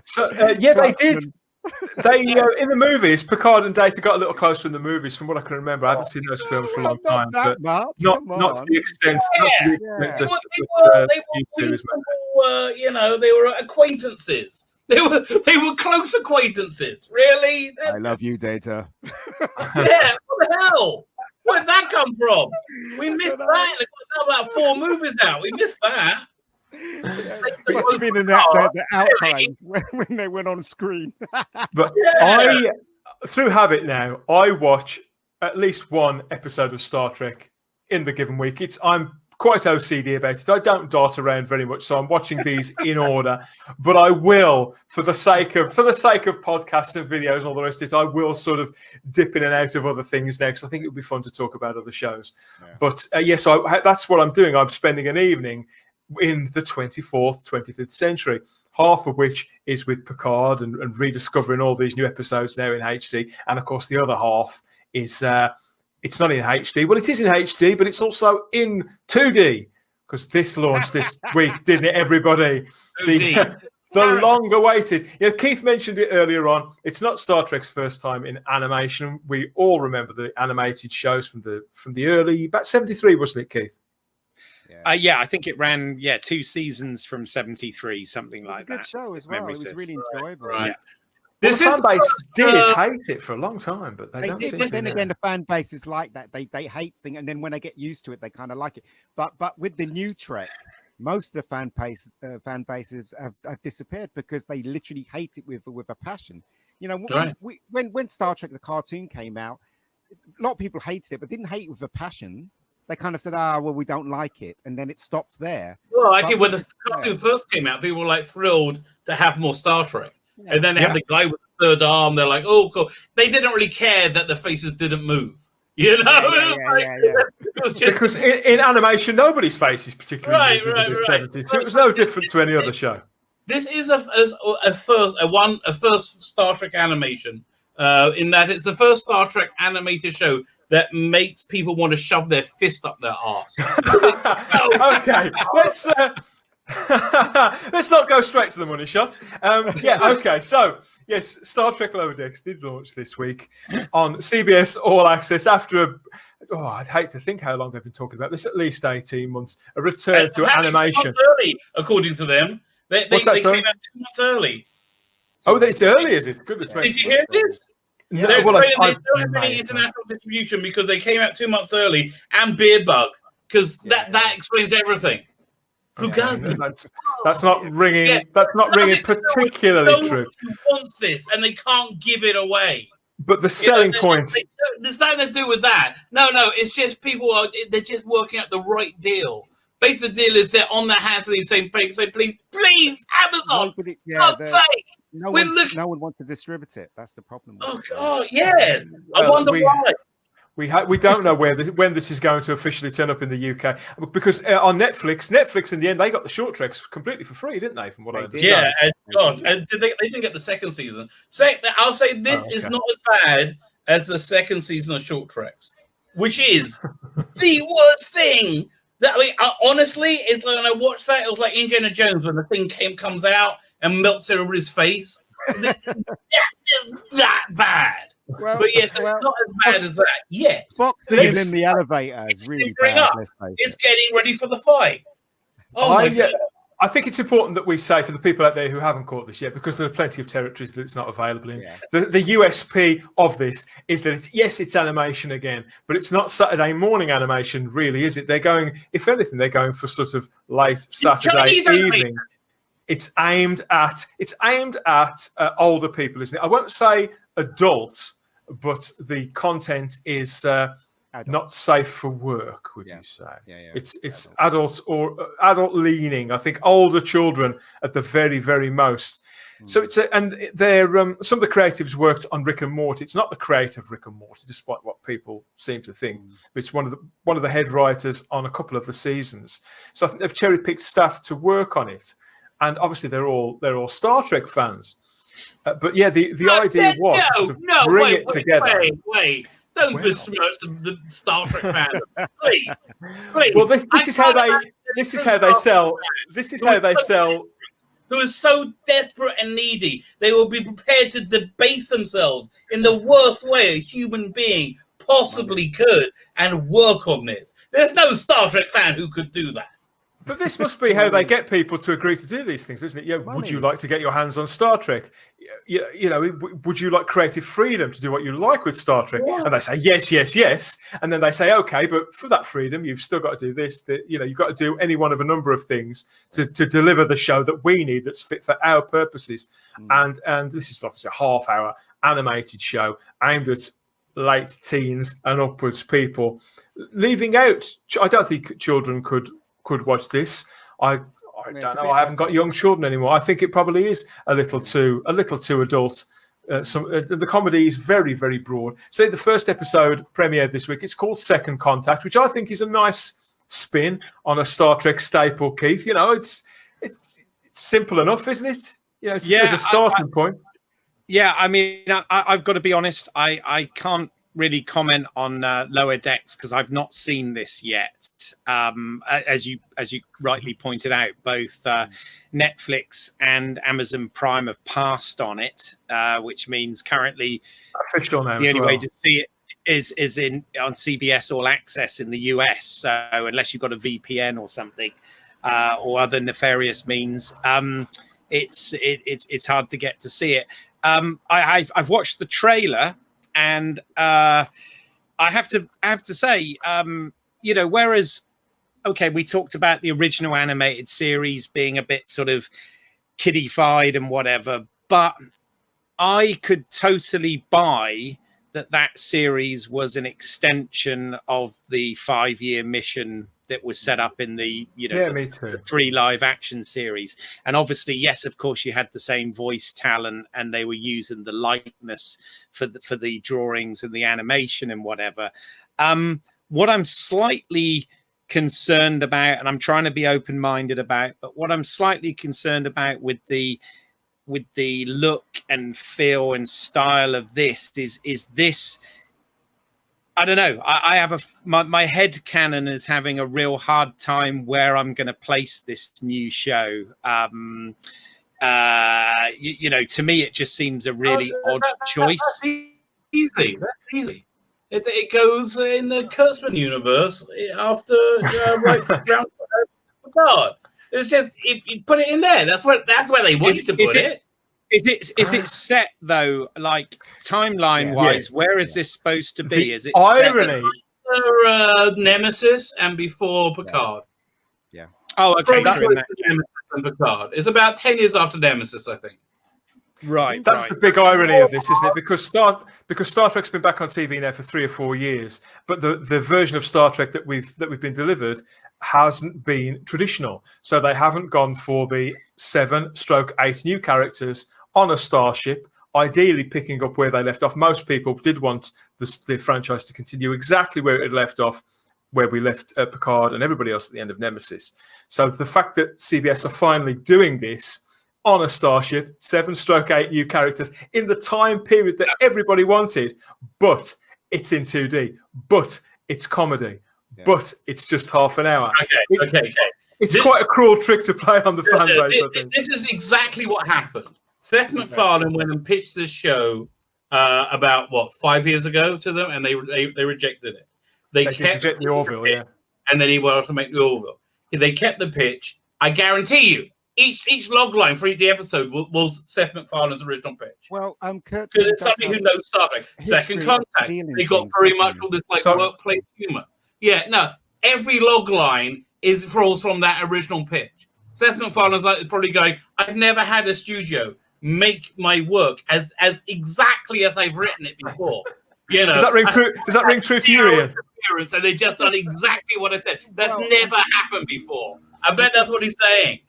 [SPEAKER 1] So, they did. They in the movies, Picard and Data got a little closer in the movies, from what I can remember. I haven't seen those films for a long time, but not to the extent.
[SPEAKER 2] They were acquaintances. They were close acquaintances. Really?
[SPEAKER 4] I love you, Data.
[SPEAKER 2] What the hell? Where did that come from? We missed that. They've got about 4 movies out. We missed that.
[SPEAKER 4] It must have been in the outtimes when they went on screen.
[SPEAKER 1] But through habit now, I watch at least one episode of Star Trek in the given week. I'm quite OCD about it. I don't dart around very much, so I'm watching these in order. But I will, for the sake of podcasts and videos and all the rest of it, I will sort of dip in and out of other things now, because I think it would be fun to talk about other shows. Yeah. But so that's what I'm doing. I'm spending an evening in the 24th, 25th century, half of which is with Picard and rediscovering all these new episodes now in HD. And of course, the other half is it's not in HD. Well, it is in HD, but it's also in 2D, because this launched this week, didn't it, everybody? The long-awaited. Keith mentioned it earlier on. It's not Star Trek's first time in animation. We all remember the animated shows from the early, about 73, wasn't it, Keith?
[SPEAKER 3] I think it ran 2 seasons from 73, something like that.
[SPEAKER 4] Good show as well. It was really enjoyable.
[SPEAKER 2] Right.
[SPEAKER 4] Yeah.
[SPEAKER 1] The fan base did hate it for a long time, but they don't seem to.
[SPEAKER 4] Then again, the fan base is like that. They hate things, and then when they get used to it, they kind of like it. But with the new Trek, most of the fan bases have disappeared because they literally hate it with a passion. When Star Trek the cartoon came out, a lot of people hated it, but didn't hate it with a passion. They kind of said, we don't like it. And then it stopped there.
[SPEAKER 2] Well, actually, when the cartoon first came out, people were like thrilled to have more Star Trek. Yeah. And then they have the guy with the third arm. They're like, oh, cool. They didn't really care that the faces didn't move.
[SPEAKER 1] Because in animation, nobody's face is particularly moved in the 70s. So it was no different to any other show.
[SPEAKER 2] This is a first Star Trek animation, in that it's the first Star Trek animated show that makes people want to shove their fist up their arse.
[SPEAKER 1] Okay, Let's not go straight to the money shot. Yeah, okay. So, yes, Star Trek Lower Decks did launch this week on CBS All Access after I'd hate to think how long they've been talking about this, at least 18 months, a return to animation.
[SPEAKER 2] 2 months early, according to them. They came out 2 months early.
[SPEAKER 1] Oh, it's early, is it? Goodness me.
[SPEAKER 2] Did you hear this?
[SPEAKER 1] No,
[SPEAKER 2] They're
[SPEAKER 1] well,
[SPEAKER 2] explaining they don't have any international distribution because they came out 2 months early, and Beer Bug, because that explains everything.
[SPEAKER 1] That's not ringing. Yeah. That's not ringing particularly true.
[SPEAKER 2] Wants this, and they can't give it away.
[SPEAKER 1] But the selling point.
[SPEAKER 2] There's nothing to do with that. No, it's just they're just working out the right deal. Basically, the deal is they're on their hands and they're saying, please, Amazon, God's sake.
[SPEAKER 4] No one wants to distribute it. That's the problem.
[SPEAKER 2] Oh, God, yeah. I wonder why.
[SPEAKER 1] We don't know when this is going to officially turn up in the UK, because on Netflix in the end they got the short treks completely for free, didn't they? From what I understand.
[SPEAKER 2] Yeah, and they didn't get the second season. I'll say this is not as bad as the second season of short treks, which is the worst thing. Honestly, it's like when I watched that, it was like Indiana Jones when the thing comes out and melts everybody's face. That is that bad. Well, but yes, it's not as bad as that yet.
[SPEAKER 4] Spock singing in the elevator is really bad.
[SPEAKER 2] It's getting ready for the fight. Oh my God.
[SPEAKER 1] I think it's important that we say, for the people out there who haven't caught this yet, because there are plenty of territories that it's not available in. Yeah. The USP of this is that it's animation again, but it's not Saturday morning animation, really, is it? They're going, if anything, they're going for sort of late Saturday evening. It's aimed at older people, isn't it? I won't say adult, but the content is not safe for work, would you say?
[SPEAKER 4] Yeah.
[SPEAKER 1] It's adult or adult leaning. I think older children at the very, very most. So and they're some of the creatives worked on Rick and Morty. It's not the creator of Rick and Morty, despite what people seem to think. But it's one of the head writers on a couple of the seasons. So I think they've cherry picked staff to work on it, and obviously they're all Star Trek fans. But yeah, the idea was to bring it together.
[SPEAKER 2] Wait. Don't besmirch the Star Trek fandom, please.
[SPEAKER 1] Well, this is how they sell.
[SPEAKER 2] Who is so desperate and needy, they will be prepared to debase themselves in the worst way a human being possibly could and work on this. There's no Star Trek fan who could do that.
[SPEAKER 1] But this must be how they get people to agree to do these things, isn't it? Yeah. Would you like to get your hands on Star Trek? You know, would you like creative freedom to do what you like with Star Trek? Yeah. And they say yes. And then they say, okay, but for that freedom, you've still got to do this. You've got to do any one of a number of things to deliver the show that we need, that's fit for our purposes. And this is obviously a half-hour animated show aimed at late teens and upwards people, leaving out. I don't think children could watch this. I don't know. I haven't got young children anymore. I think it probably is a little too adult. The comedy is very, very broad. So the first episode premiered this week. It's called Second Contact, which I think is a nice spin on a Star Trek staple. Keith, it's simple enough, isn't it? As a starting point.
[SPEAKER 3] Yeah, I mean, I've got to be honest. I can't really comment on Lower Decks because I've not seen this yet. As you rightly pointed out, both Netflix and Amazon Prime have passed on it, which means currently
[SPEAKER 1] official now.
[SPEAKER 3] The only way to see it is on CBS All Access in the US. So unless you've got a VPN or something or other nefarious means, it's hard to get to see it. I've watched the trailer. And I have to say, whereas, okay, we talked about the original animated series being a bit sort of kiddified and whatever, but I could totally buy that series was an extension of the 5-year mission that was set up in the the 3 live action series. And obviously, yes, of course, you had the same voice talent and they were using the likeness for the drawings and the animation and whatever. What I'm slightly concerned about, and I'm trying to be open-minded about, but what I'm slightly concerned about with the look and feel and style of this is this. I don't know. I have my head canon is having a real hard time where I'm going to place this new show. You know, to me, it just seems a really odd choice.
[SPEAKER 2] That's easy. That's easy. It goes in the Kurtzman universe after right round Picard. It's just if you put it in there, that's where they want you to put it.
[SPEAKER 3] Is it set though, like timeline wise? Where is this supposed to be? Is it
[SPEAKER 1] irony?
[SPEAKER 2] After Nemesis and before Picard.
[SPEAKER 4] Yeah.
[SPEAKER 3] Oh, okay.
[SPEAKER 2] That's Nemesis and Picard. It's about 10 years after Nemesis, I think.
[SPEAKER 3] Right.
[SPEAKER 1] That's the big irony of this, isn't it? Because Star Trek's been back on TV now for 3 or 4 years, but the version of Star Trek that we've been delivered hasn't been traditional. So they haven't gone for the 7/8 new characters on a starship, ideally picking up where they left off. Most people did want the franchise to continue exactly where it had left off, where we left Picard and everybody else at the end of Nemesis. So the fact that CBS are finally doing this on a starship, 7/8 new characters in the time period that everybody wanted, but it's in 2D, but it's comedy, but it's just half an hour.
[SPEAKER 2] Okay.
[SPEAKER 1] It's quite a cruel trick to play on the fan base, I think.
[SPEAKER 2] This is exactly what happened. Seth MacFarlane went and pitched this show about 5 years ago to them, and they rejected it. They kept
[SPEAKER 1] reject the Orville, yeah.
[SPEAKER 2] And then he went on to make the Orville. They kept the pitch. I guarantee you, each log line for each episode was Seth MacFarlane's original pitch.
[SPEAKER 4] Well, Kurt,
[SPEAKER 2] because it's somebody who knows Star Trek. Second Contact, they got very much all this workplace humor. Yeah, no, every log line falls from that original pitch. Seth MacFarlane's probably going, I've never had a studio make my work as exactly as I've written it before. You know,
[SPEAKER 1] does that ring true to you, Ian?
[SPEAKER 2] So they just done exactly what I said. That's never happened before. I bet that's what he's saying.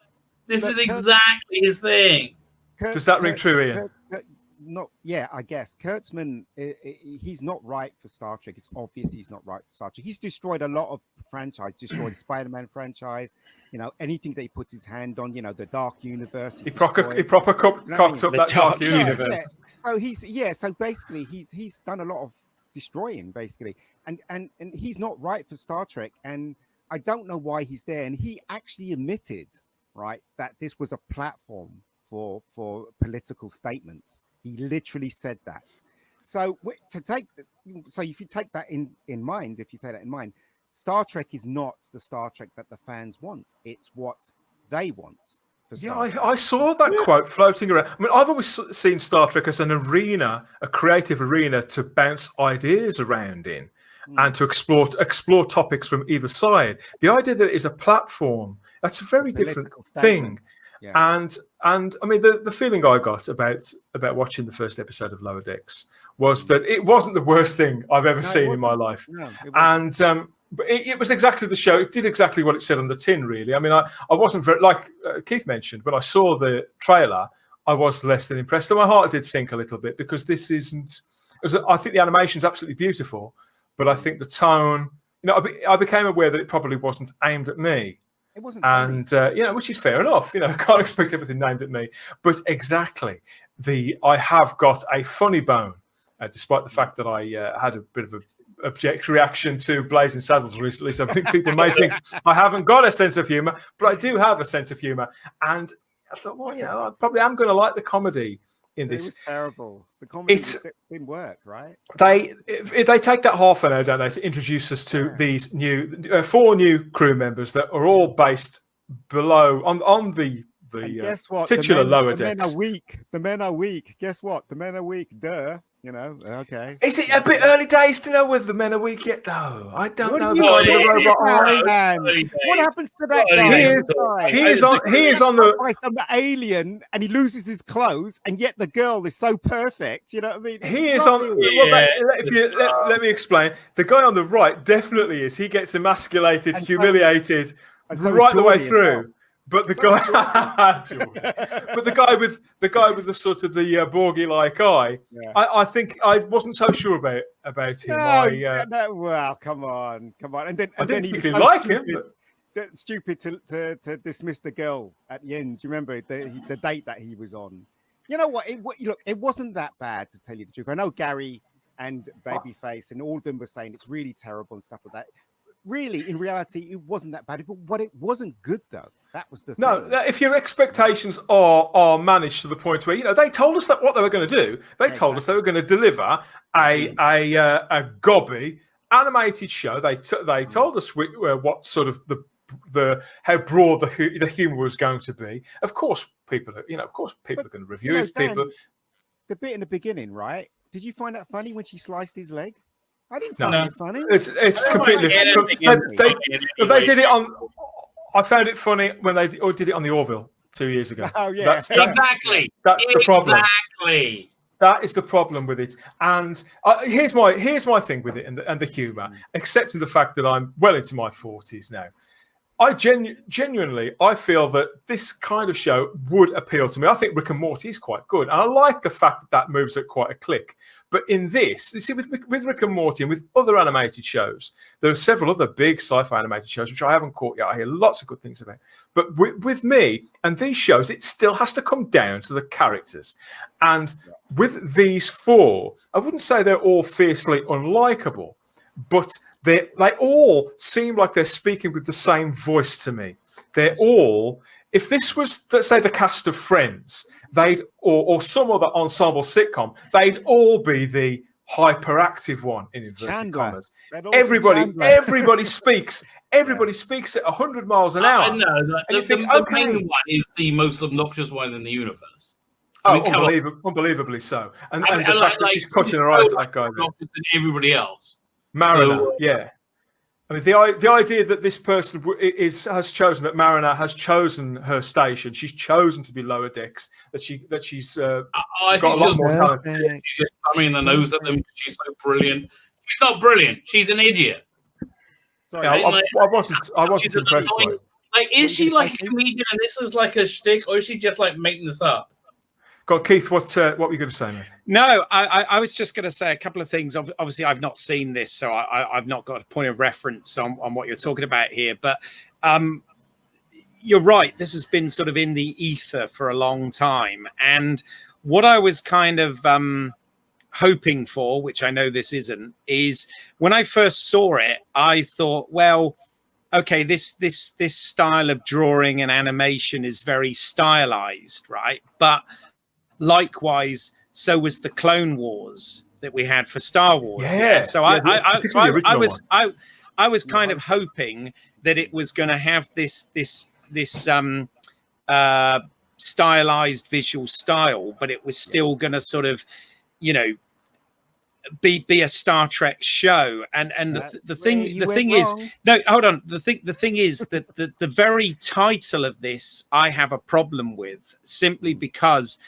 [SPEAKER 2] This is exactly his thing.
[SPEAKER 1] Does that ring true, Ian?
[SPEAKER 4] I guess Kurtzman, he's not right for Star Trek. It's obvious he's not right for Star Trek. He's destroyed a lot of franchise, destroyed the Spider-Man franchise. You know, anything that he puts his hand on. You know, the Dark Universe. He proper
[SPEAKER 1] cocked up that Dark Universe.
[SPEAKER 4] Yeah. So basically, he's done a lot of destroying, basically, and he's not right for Star Trek. And I don't know why he's there. And he actually admitted, right, that this was a platform for political statements. He literally said that. So if you take that in mind, Star Trek is not the Star Trek that the fans want. It's what they want.
[SPEAKER 1] I saw that quote floating around. I mean, I've always seen Star Trek as an arena, a creative arena to bounce ideas around in and to explore topics from either side. The idea that it is a platform, that's a very different thing. Yeah. And I mean, the feeling I got about watching the first episode of Lower Decks was that it wasn't the worst thing I've ever seen in my life. No, but it was exactly the show. It did exactly what it said on the tin, really. I mean, I wasn't very, like Keith mentioned, when I saw the trailer, I was less than impressed. And my heart did sink a little bit because this isn't... I think the animation is absolutely beautiful, but I think the tone... You know, I became aware that it probably wasn't aimed at me.
[SPEAKER 4] It wasn't,
[SPEAKER 1] which is fair enough. You know, I can't expect everything aimed at me. But exactly, I have got a funny bone, despite the fact that I had a bit of an object reaction to Blazing Saddles recently. So I think people may think I haven't got a sense of humour, but I do have a sense of humour. And I thought, well, you know, I probably am going to like the comedy in this.
[SPEAKER 4] It was terrible. The comedy didn't work, right?
[SPEAKER 1] They take that half an hour, don't they, to introduce us to these new 4 new crew members that are all based below on the
[SPEAKER 4] guess what?
[SPEAKER 1] titular lower decks.
[SPEAKER 4] The men are weak. The men are weak. Guess what? The men are weak. Duh. You know, okay.
[SPEAKER 1] Is it a bit early days to know whether the men are weak yet, though? I don't know.
[SPEAKER 4] What happens to that guy?
[SPEAKER 1] He is on the
[SPEAKER 4] by some alien, and he loses his clothes, and yet the girl is so perfect. You know what I mean?
[SPEAKER 1] He is on. Let me explain. The guy on the right definitely is. He gets emasculated, humiliated, right the way through. But the guy with the sort of the Borgie-like eye, I think I wasn't so sure about him.
[SPEAKER 4] Well, come on. And
[SPEAKER 1] I didn't
[SPEAKER 4] he
[SPEAKER 1] particularly like him.
[SPEAKER 4] But... Stupid to dismiss the girl at the end. Do you remember the date that he was on? You know what? It wasn't that bad, to tell you the truth. I know Gary and Babyface, and all of them were saying it's really terrible and stuff like that. Really, in reality, it wasn't that bad, but it wasn't good though. That was the thing.
[SPEAKER 1] If your expectations are managed to the point where they told us that what they were going to do, they told us they were going to deliver a gobby animated show. They told us what sort of the how broad the humor was going to be. Of course, people are going to review it.
[SPEAKER 4] Dan,
[SPEAKER 1] People,
[SPEAKER 4] the bit in the beginning, right? Did you find that funny when she sliced his leg? I didn't find it funny.
[SPEAKER 1] It's completely. They did it on. I found it funny when they did it on the Orville 2 years ago.
[SPEAKER 4] Oh yeah,
[SPEAKER 2] exactly.
[SPEAKER 1] That's the problem.
[SPEAKER 2] Exactly.
[SPEAKER 1] That is the problem with it. And here's my thing with it and the humour. Accepting the fact that I'm well into my 40s now, I genuinely feel that this kind of show would appeal to me. I think Rick and Morty is quite good, and I like the fact that moves at quite a click. But in this, you see, with Rick and Morty and with other animated shows, there are several other big sci-fi animated shows which I haven't caught yet. I hear lots of good things about. But with me and these shows, it still has to come down to the characters. And with these four, I wouldn't say they're all fiercely unlikable, but they all seem like they're speaking with the same voice to me. They're all, if this was, let's say, the cast of Friends, they'd or some other ensemble sitcom, they'd all be the hyperactive one in inverted commas. Everybody speaks. Everybody speaks at 100 miles an hour.
[SPEAKER 2] I know. The main one is the most obnoxious one in the universe.
[SPEAKER 1] Unbelievably so. And the fact that she's clutching her eyes at that guy.
[SPEAKER 2] Than everybody else.
[SPEAKER 1] Mariner, yeah. I mean, the idea that this person has chosen, that Mariner has chosen her station, she's chosen to be lower decks, that she's got a lot more talent.
[SPEAKER 2] She's just thumbing the nose at them. She's so brilliant. She's not brilliant. She's an idiot.
[SPEAKER 1] Sorry, I wasn't impressed by it.
[SPEAKER 2] Like, is she like a comedian and this is like a shtick, or is she just like making this up?
[SPEAKER 1] God, Keith, what were you going to say, mate?
[SPEAKER 3] No, I was just going to say a couple of things. Obviously, I've not seen this, so I've not got a point of reference on what you're talking about here. But you're right. This has been sort of in the ether for a long time. And what I was kind of hoping for, which I know this isn't, is when I first saw it, I thought, well, okay, this style of drawing and animation is very stylized, right? But likewise, so was the Clone Wars that we had for Star Wars.
[SPEAKER 1] Yeah.
[SPEAKER 3] So I was kind of hoping that it was going to have this stylized visual style, but it was still going to sort of, be a Star Trek show. And the thing is, no, hold on. The thing is that the very title of this I have a problem with, simply because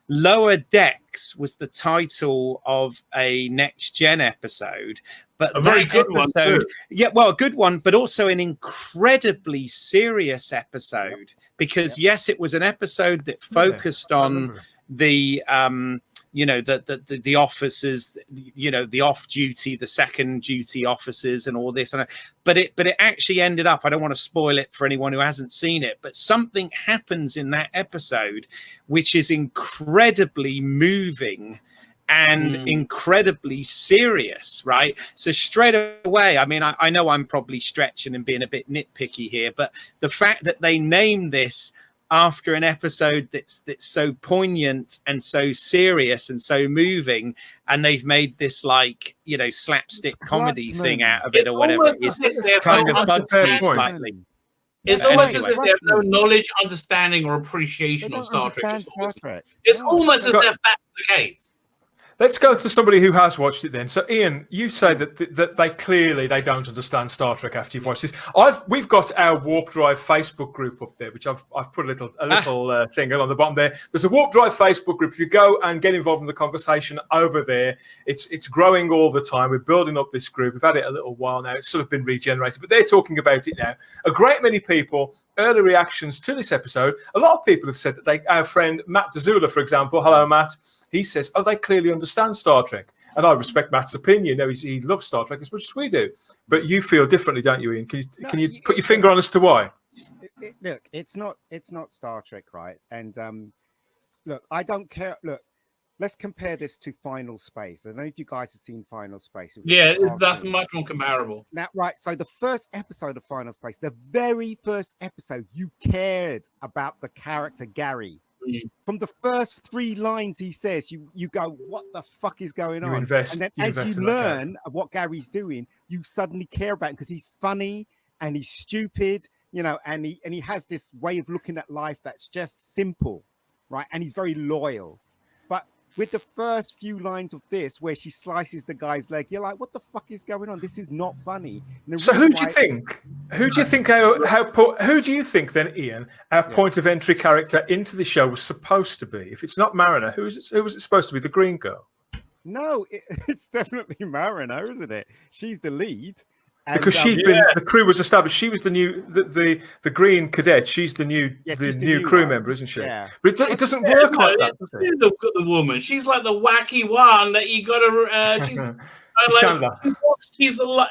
[SPEAKER 3] Lower Decks was the title of a Next Gen episode, but
[SPEAKER 2] a very good one too.
[SPEAKER 3] Yeah, well, a good one, but also an incredibly serious episode, because yes, it was an episode that focused on the the officers, the off duty, the second duty officers, and all this. But it actually ended up, I don't want to spoil it for anyone who hasn't seen it, but something happens in that episode which is incredibly moving and incredibly serious, right? So straight away, I mean, I know I'm probably stretching and being a bit nitpicky here, but the fact that they name this after an episode that's so poignant and so serious and so moving, and they've made this slapstick comedy thing out of it or whatever, is kind of bugs me slightly.
[SPEAKER 2] It's almost as if they have no knowledge, understanding, or appreciation of Star Trek. It's almost as if that's the case.
[SPEAKER 1] Let's go to somebody who has watched it then. So, Ian, you say that they clearly don't understand Star Trek after you've watched this. We've got our Warp Drive Facebook group up there, which I've put a little thing on the bottom there. There's a Warp Drive Facebook group. If you go and get involved in the conversation over there, it's growing all the time. We're building up this group. We've had it a little while now. It's sort of been regenerated, but they're talking about it now. A great many people. Early reactions to this episode. A lot of people have said that our friend Matt Dazula, for example, hello Matt. He says, they clearly understand Star Trek. And I respect Matt's opinion. He loves Star Trek as much as we do. But you feel differently, don't you, Ian? Can you put your finger on as to why?
[SPEAKER 4] Look, it's not Star Trek, right? And look, I don't care. Look, let's compare this to Final Space. I don't know if you guys have seen Final Space.
[SPEAKER 2] Yeah, that's much more comparable.
[SPEAKER 4] Now, right. So the first episode of Final Space, the very first episode, you cared about the character Gary. From the first 3 lines he says, you go, what the fuck is going on? And then as you learn what Gary's doing, you suddenly care about him because he's funny and he's stupid, you know, and he has this way of looking at life that's just simple, right? And he's very loyal. But with the first few lines of this, where she slices the guy's leg, you're like, what the fuck is going on? This is not funny.
[SPEAKER 1] So who do you think? Who do you think? Who do you think then, Ian? Our point of entry character into the show was supposed to be. If it's not Mariner, who was it supposed to be? The green girl?
[SPEAKER 4] No, it's definitely Mariner, isn't it? She's the lead. And,
[SPEAKER 1] because she'd been, the crew was established. She was the new, the green cadet. She's the new, the new crew member, isn't she?
[SPEAKER 4] Yeah.
[SPEAKER 1] But it doesn't work like that, does it?
[SPEAKER 2] Look at the woman. She's like the wacky one that you got to.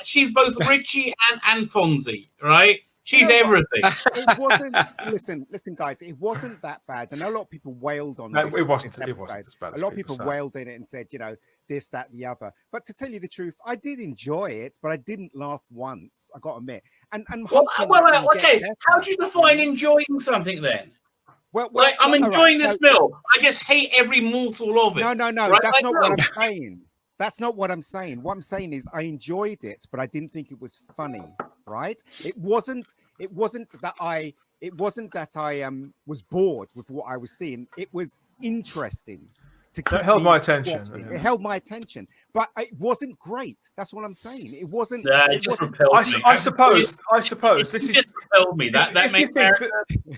[SPEAKER 2] She's both Richie and Fonzie, right? She's everything.
[SPEAKER 4] It wasn't. Listen, guys. It wasn't that bad. I know a lot of people wailed on it.
[SPEAKER 1] It wasn't as bad.
[SPEAKER 4] A lot of people wailed in it and said, you know, this, that, the other. But to tell you the truth, I did enjoy it, but I didn't laugh once. I got to admit. And
[SPEAKER 2] okay. How do you define enjoying something then? Well, I'm enjoying this meal. I just hate every morsel of it.
[SPEAKER 4] No. Right? That's not what I'm saying. That's not what I'm saying. What I'm saying is I enjoyed it, but I didn't think it was funny. Right? It wasn't that I was bored with what I was seeing. It was interesting.
[SPEAKER 1] It held my attention.
[SPEAKER 4] Yeah. It held my attention, but it wasn't great. That's what I'm saying. It wasn't.
[SPEAKER 2] Yeah, it just repelled me.
[SPEAKER 1] I suppose this is
[SPEAKER 2] repelled me. That makes sense.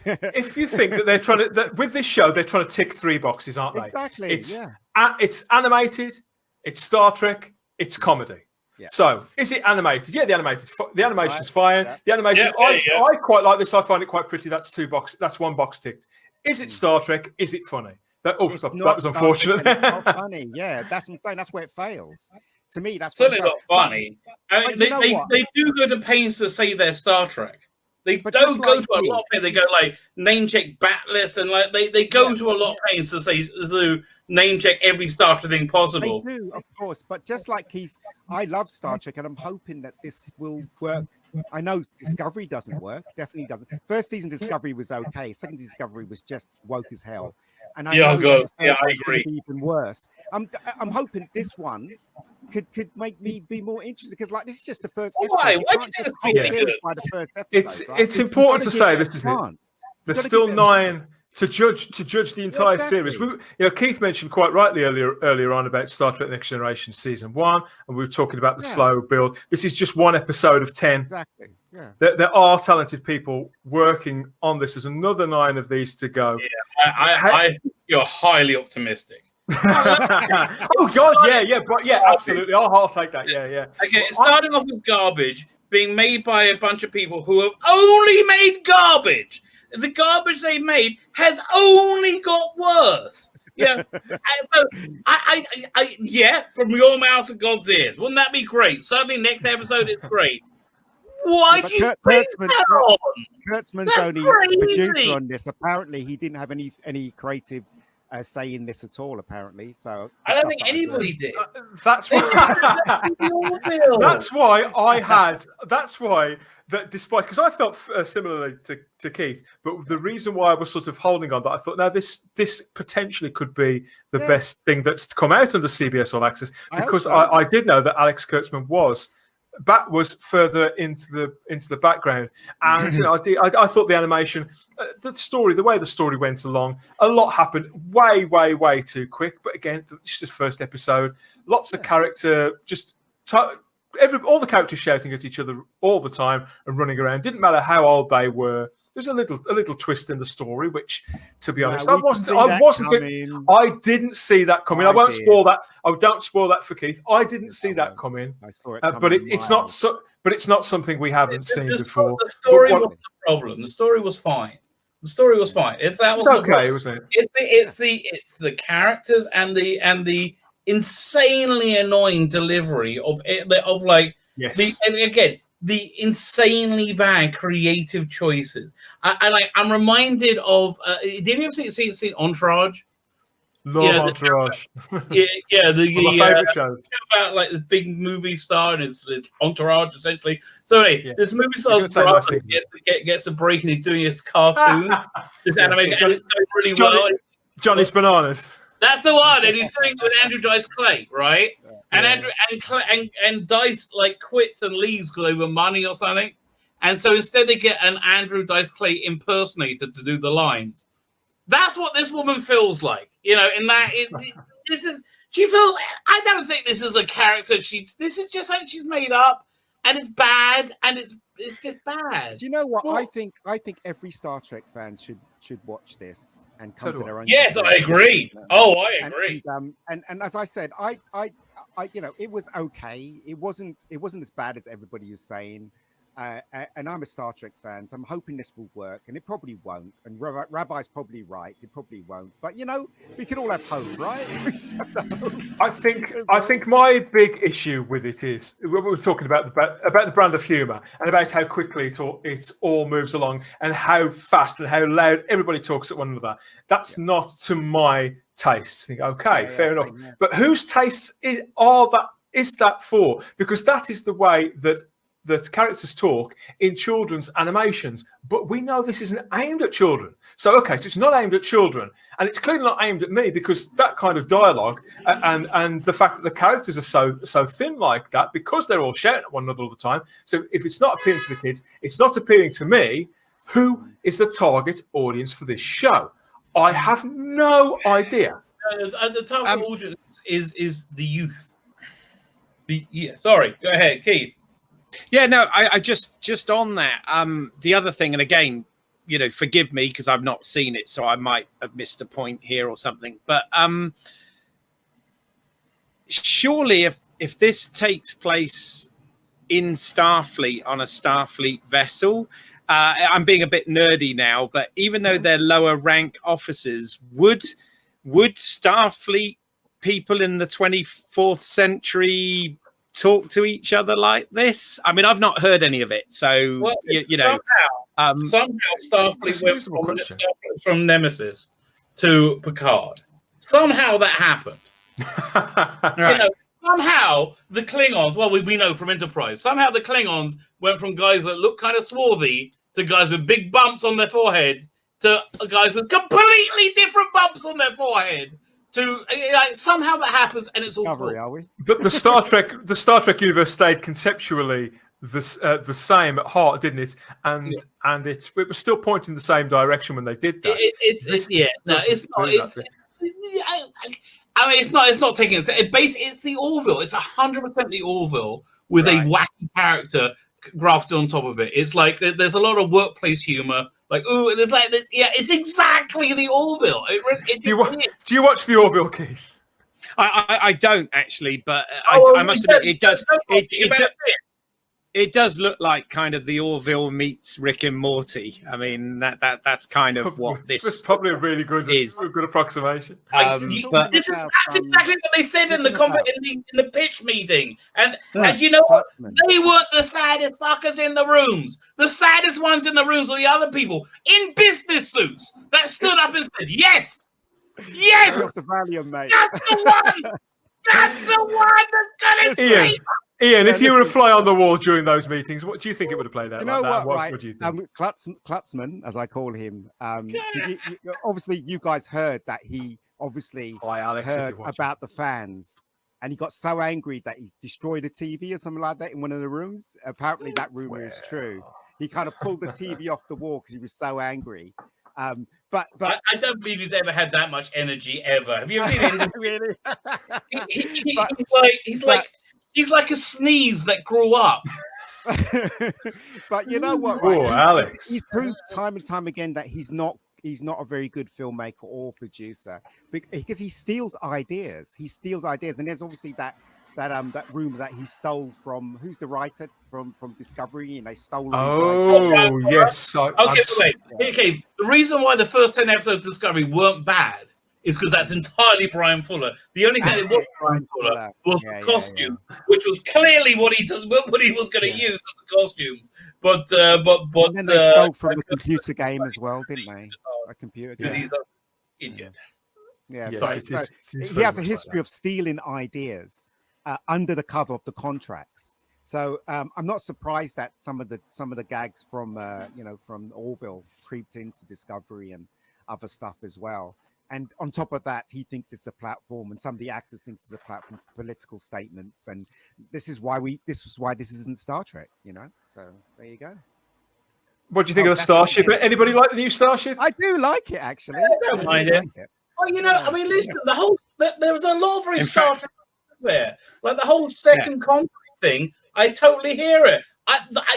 [SPEAKER 1] If you think that they're trying to with this show, they're trying to tick 3 boxes, aren't they?
[SPEAKER 4] Exactly.
[SPEAKER 1] It's animated, it's Star Trek, it's comedy. Yeah. So, is it animated? Yeah, the animation's fine. Yeah. The animation, I quite like this. I find it quite pretty. That's 2 boxes. That's 1 box ticked. Is it Star Trek? Is it funny? That was unfortunate.
[SPEAKER 4] It's not funny. Yeah, that's what I'm saying. That's where it fails. To me, that's
[SPEAKER 2] certainly not funny. They do go to pains to say they're Star Trek. They don't go to a lot of pains. They go like name check Batless and like they go to a lot of pains to say to name check every Star Trek thing possible.
[SPEAKER 4] They do, of course. But just like Keith, I love Star Trek, and I'm hoping that this will work. I know Discovery doesn't work. Definitely doesn't. First season Discovery was okay. Second Discovery was just woke as hell. And I
[SPEAKER 2] agree.
[SPEAKER 4] Even worse. I'm hoping this one could make me be more interested because like this is just the first episode. By the first episode,
[SPEAKER 1] it's important to say this, isn't it? There's still 9 to judge the entire series. Keith mentioned quite rightly earlier on about Star Trek Next Generation season 1, and we were talking about the slow build. This is just 1 episode of 10.
[SPEAKER 4] Exactly. Yeah.
[SPEAKER 1] There are talented people working on this. There's another 9 of these to go.
[SPEAKER 2] Yeah, I think you're highly optimistic.
[SPEAKER 1] Oh God, absolutely. I'll take that. Yeah.
[SPEAKER 2] Okay, it's starting off with garbage being made by a bunch of people who have only made garbage. The garbage they made has only got worse. Yeah. So from your mouth to God's ears. Wouldn't that be great? Suddenly, next episode is great. Why do you bring that on?
[SPEAKER 4] Kurtzman's only producer on this. Apparently, he didn't have any creative say in this at all. Apparently, so
[SPEAKER 2] I don't think anybody did.
[SPEAKER 1] That's why. That's why that despite because I felt similarly to Keith, but the reason why I was sort of holding on that I thought now this potentially could be the best thing that's come out under CBS All Access because I did know that Alex Kurtzman was further into the background, and I thought the animation, the way the story went along, a lot happened way too quick. But again, it's just first episode, lots of character, just all the characters shouting at each other all the time and running around. Didn't matter how old they were. There's a little twist in the story, which, to be honest, I didn't see that coming. I won't spoil that. I don't spoil that for Keith. I didn't see that coming. I saw it coming, but it's not so. But it's not something we haven't seen before.
[SPEAKER 2] The story was the problem. The story was fine. If that was
[SPEAKER 1] okay, wasn't it?
[SPEAKER 2] It's the characters and the insanely annoying delivery of like the insanely bad creative choices. I'm reminded of. Did you ever see Entourage?
[SPEAKER 1] Entourage.
[SPEAKER 2] My
[SPEAKER 1] One of my favourite shows.
[SPEAKER 2] About like the big movie star and his entourage essentially. So anyway, this movie star's brother gets a break and he's doing his cartoon, this animation, and it's going really well.
[SPEAKER 1] Johnny's Bananas.
[SPEAKER 2] That's the one, and he's doing it with Andrew Dice Clay, right? And Andrew and Dice like quits and leaves because over money or something. And so instead they get an Andrew Dice Clay impersonator to do the lines. That's what this woman feels like, you know. In that, she feels. I don't think this is a character. This is just something she's made up, and it's bad, and it's just bad.
[SPEAKER 4] Do you know what? I think every Star Trek fan should watch this and come to their own.
[SPEAKER 2] Yes, I agree. Oh, I agree.
[SPEAKER 4] And as I said, I you know, it was okay. It wasn't as bad as everybody is saying. And I'm a Star Trek fan, so I'm hoping this will work, and it probably won't. And Rabbi's probably right; it probably won't. But you know, we can all have hope, right?
[SPEAKER 1] I think my big issue with it is we were talking about the brand of humour and about how quickly it all moves along and how fast and how loud everybody talks at one another. That's not to my taste. Okay, fair enough. Yeah. But whose tastes is that for? Because that is the way that characters talk in children's animations, but we know this isn't aimed at children. So it's not aimed at children, and it's clearly not aimed at me, because that kind of dialogue and the fact that the characters are so thin like that, because they're all shouting at one another all the time. So if it's not appealing to the kids, it's not appealing to me. Who is the target audience for this show? I have no idea.
[SPEAKER 2] The target audience is the youth. Sorry, go ahead, Keith.
[SPEAKER 3] Yeah, no, I just on that. The other thing, and again, you know, forgive me because I've not seen it, so I might have missed a point here or something. But surely, if this takes place in Starfleet on a Starfleet vessel, I'm being a bit nerdy now, but even though they're lower rank officers, would Starfleet people in the 24th century talk to each other like this? I mean, I've not heard any of it, so you know.
[SPEAKER 2] Somehow Starfleet went from Nemesis to Picard. Somehow that happened.
[SPEAKER 3] Right.
[SPEAKER 2] You know, somehow the Klingons. Well, we know from Enterprise. Somehow the Klingons went from guys that look kind of swarthy to guys with big bumps on their forehead to guys with completely different bumps on their forehead. To like somehow that happens, and it's all cool.
[SPEAKER 4] Are we?
[SPEAKER 1] But the Star Trek universe stayed conceptually the same at heart, didn't it? And it was still pointing the same direction when they did that.
[SPEAKER 2] It's not taking it. It's the Orville. It's 100% the Orville with a wacky character grafted on top of it. It's like there's a lot of workplace humor. Like, ooh, it's like this. Yeah, it's exactly the Orville.
[SPEAKER 1] Do you watch the Orville, Keith?
[SPEAKER 3] I don't actually, but I must admit it does. It does look like kind of the Orville meets Rick and Morty. I mean, that's kind of what this.
[SPEAKER 1] That's probably a really good approximation.
[SPEAKER 2] That's exactly what they said in the pitch meeting. And you know what? They weren't the saddest fuckers in the rooms. The saddest ones in the rooms were the other people in business suits that stood up and said, "Yes,
[SPEAKER 4] That's the Valium, mate.
[SPEAKER 2] That's the one. That's the one that's gonna save."
[SPEAKER 1] Ian, if you were a fly on the wall during those meetings, what do you think it would have played out?
[SPEAKER 4] You know
[SPEAKER 1] like
[SPEAKER 4] what,
[SPEAKER 1] that?
[SPEAKER 4] right?
[SPEAKER 1] What do you think?
[SPEAKER 4] Klutzman, as I call him, obviously you guys heard that he obviously heard about the fans, and he got so angry that he destroyed a TV or something like that in one of the rooms. Apparently, that rumor is true. He kind of pulled the TV off the wall because he was so angry. But
[SPEAKER 2] I don't believe he's ever had that much energy ever. Have you ever seen him?
[SPEAKER 4] Really?
[SPEAKER 2] He's like a sneeze that grew up.
[SPEAKER 4] But you know what, right?
[SPEAKER 1] Alex.
[SPEAKER 4] He's proved time and time again that he's not a very good filmmaker or producer because he steals ideas. And there's obviously that rumor that he stole from who's the writer from Discovery, and they stole.
[SPEAKER 1] Yes.
[SPEAKER 2] Okay. The reason why the first 10 episodes of Discovery weren't bad is because that's entirely Brian Fuller. The only thing that wasn't Brian Fuller was the costume, which was clearly what he was going to use as the costume. But
[SPEAKER 4] and then they stole from the computer game as well, didn't they? A computer game.
[SPEAKER 2] He's an idiot.
[SPEAKER 4] Yeah,
[SPEAKER 1] Yes,
[SPEAKER 4] so,
[SPEAKER 1] it is
[SPEAKER 4] he
[SPEAKER 1] very
[SPEAKER 4] has a
[SPEAKER 1] much like
[SPEAKER 4] history
[SPEAKER 1] that.
[SPEAKER 4] of stealing ideas under the cover of the contracts. So I'm not surprised that some of the gags from from Orville creeped into Discovery and other stuff as well. And on top of that, he thinks it's a platform, and some of the actors think it's a platform for political statements. And this is why this isn't Star Trek, So there you go.
[SPEAKER 1] What do you think
[SPEAKER 4] Oh,
[SPEAKER 1] of the
[SPEAKER 4] that's
[SPEAKER 1] Starship?
[SPEAKER 4] brilliant.
[SPEAKER 1] Anybody like the new Starship?
[SPEAKER 4] I do like it, actually.
[SPEAKER 2] I don't mind it.
[SPEAKER 4] Like it.
[SPEAKER 2] Well, I mean, listen, there was a lot of very
[SPEAKER 3] In
[SPEAKER 2] Star
[SPEAKER 3] fact-
[SPEAKER 2] Trek there. Like the whole second contact thing, I totally hear it.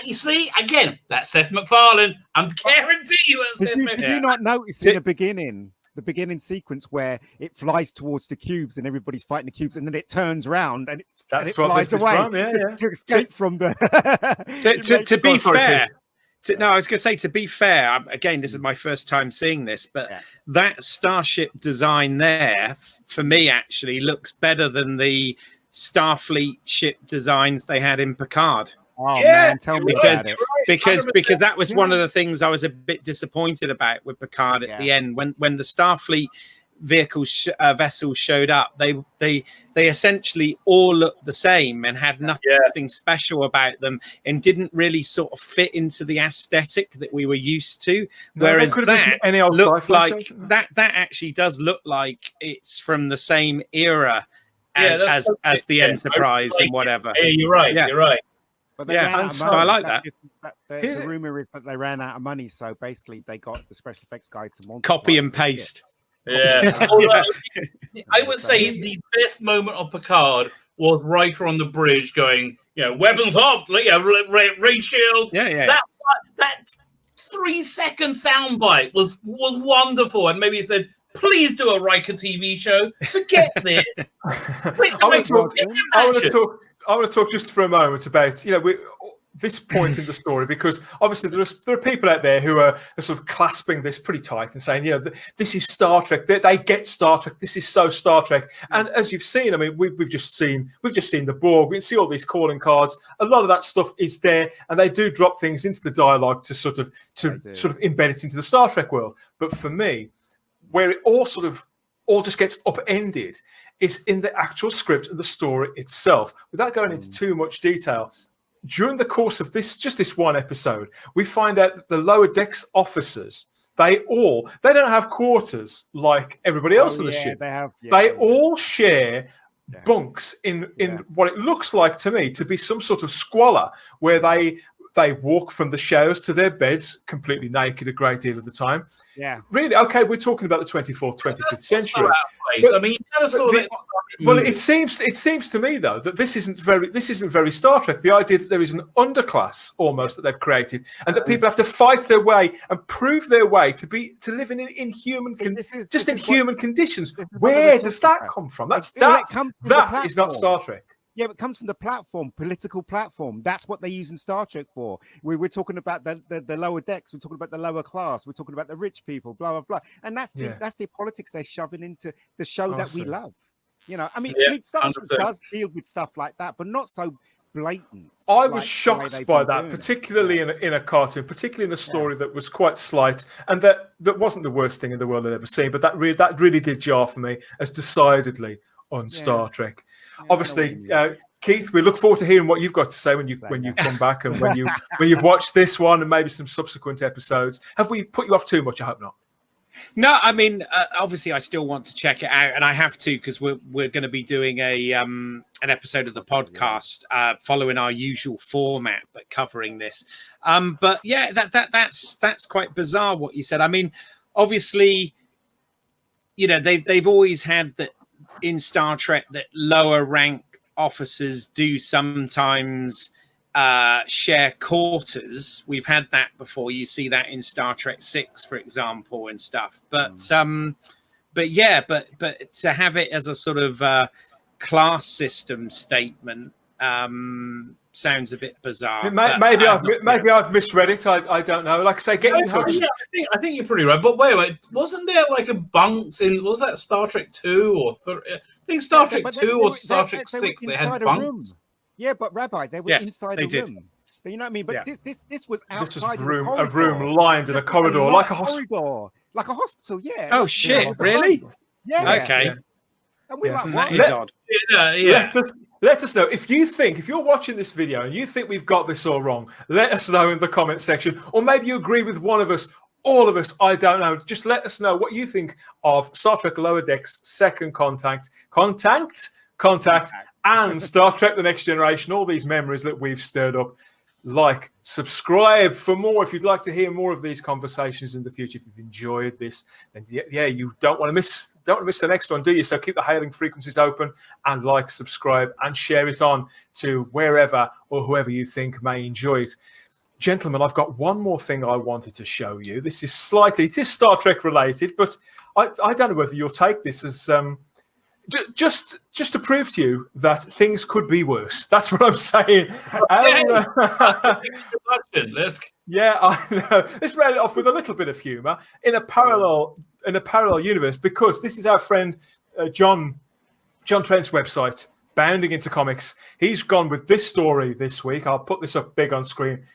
[SPEAKER 2] You see, again, that's Seth MacFarlane. I'm guarantee you it's Seth
[SPEAKER 4] Did
[SPEAKER 2] MacFarlane.
[SPEAKER 4] you not notice in the beginning sequence where it flies towards the cubes and everybody's fighting the cubes, and then it turns around and it flies away to escape from the.
[SPEAKER 3] To be fair,
[SPEAKER 1] Keith.
[SPEAKER 3] I was going to say, to be fair, again, this is my first time seeing this, but that Starship design there, for me, actually looks better than the Starfleet ship designs they had in Picard.
[SPEAKER 4] Oh man, tell me about it.
[SPEAKER 3] Because that was one of the things I was a bit disappointed about with Picard at the end when the Starfleet vessels showed up. They essentially all looked the same and had nothing special about them, and didn't really sort of fit into the aesthetic that we were used to. Whereas that looked like that actually does look like it's from the same era as the Enterprise and whatever.
[SPEAKER 2] Yeah, you're right. You're right.
[SPEAKER 4] But they ran out of
[SPEAKER 3] so
[SPEAKER 4] money.
[SPEAKER 3] I like that.
[SPEAKER 4] The rumor is that they ran out of money, so basically they got the special effects guy to
[SPEAKER 3] copy and paste.
[SPEAKER 2] Yeah. I would say the best moment of Picard was Riker on the bridge going, weapons up, ray shield. That 3-second soundbite was wonderful, and maybe he said, please do a Riker TV show. Forget this.
[SPEAKER 1] I want to talk just for a moment about this point in the story, because obviously there are people out there who are sort of clasping this pretty tight and saying, this is Star Trek. They get Star Trek. This is so Star Trek. And as you've seen, I mean, we've just seen the Borg. We can see all these calling cards. A lot of that stuff is there, and they do drop things into the dialogue to sort of embed it into the Star Trek world. But for me, where it all just gets upended is in the actual script and the story itself. Without going into too much detail, during the course of this one episode, we find out that the lower decks officers, they don't have quarters like everybody else on the ship. They all share bunks in what it looks like to me to be some sort of squalor, where they walk from the showers to their beds completely naked a great deal of the time.
[SPEAKER 4] Yeah.
[SPEAKER 1] Really? Okay, we're talking about the 24th, 25th century.
[SPEAKER 2] But, I mean, you kind of saw
[SPEAKER 1] well, it seems to me though that this isn't very Star Trek. The idea that there is an underclass almost that they've created, and that people have to fight their way and prove their way to live in inhuman conditions. Where does that come from? That is not Star Trek.
[SPEAKER 4] Yeah, it comes from the platform, political platform. That's what they use in Star Trek for. We're talking about the lower decks. We're talking about the lower class. We're talking about the rich people, blah, blah, blah. And that's the politics they're shoving into the show that we love. I mean, Star Trek does deal with stuff like that, but not so blatant.
[SPEAKER 1] I was shocked by that, particularly in a cartoon, particularly in a story that was quite slight, and that wasn't the worst thing in the world I'd ever seen. But that really did jar for me as decidedly on Star Trek. Obviously, Keith, we look forward to hearing what you've got to say when you come back, and when you've watched this one and maybe some subsequent episodes. Have we put you off too much? I hope not.
[SPEAKER 3] No, I mean, obviously, I still want to check it out, and I have to, because we're going to be doing an episode of the podcast following our usual format, but covering this. But yeah, that's quite bizarre what you said. I mean, obviously, they've always had that in Star Trek that lower rank officers do sometimes share quarters. We've had that before. You see that in Star Trek 6, for example, and stuff. But to have it as a sort of class system statement sounds a bit bizarre.
[SPEAKER 1] Maybe I've misread it. I don't know. Like I say, get in touch.
[SPEAKER 2] I think you're pretty right. But wait, wasn't there like a bunks in? Was that Star Trek 2 or 3? I think Star Trek 2 or Star Trek 6. They had bunks.
[SPEAKER 4] Yeah, but Rabbi, they were inside a room. You know what I mean? But this was outside
[SPEAKER 1] a room lined in a corridor, like a hospital.
[SPEAKER 4] Like a hospital, yeah.
[SPEAKER 3] Oh shit! Really?
[SPEAKER 4] Yeah.
[SPEAKER 3] Okay.
[SPEAKER 1] Yeah.
[SPEAKER 4] And we're
[SPEAKER 1] Yeah.
[SPEAKER 4] like,
[SPEAKER 3] That
[SPEAKER 4] what?
[SPEAKER 3] is odd.
[SPEAKER 2] Yeah.
[SPEAKER 1] Let us know if you're watching this video and you think we've got this all wrong. Let us know in the comment section, or maybe you agree with one of us, all of us. I don't know. Just let us know what you think of Star Trek Lower Decks Second Contact, and Star Trek: The Next Generation. All these memories that we've stirred up. Like, subscribe for more if you'd like to hear more of these conversations in the future. If you've enjoyed this, then yeah, you don't want to miss the next one, do you? So keep the hailing frequencies open and like, subscribe, and share it on to wherever or whoever you think may enjoy it. Gentlemen, I've got one more thing I wanted to show you. This is it is Star Trek related, but I don't know whether you'll take this as just to prove to you that things could be worse. That's what I'm saying. Yeah, I know. Let's round it off with a little bit of humour in a parallel universe, because this is our friend John Trent's website, Bounding into Comics. He's gone with this story this week. I'll put this up big on screen.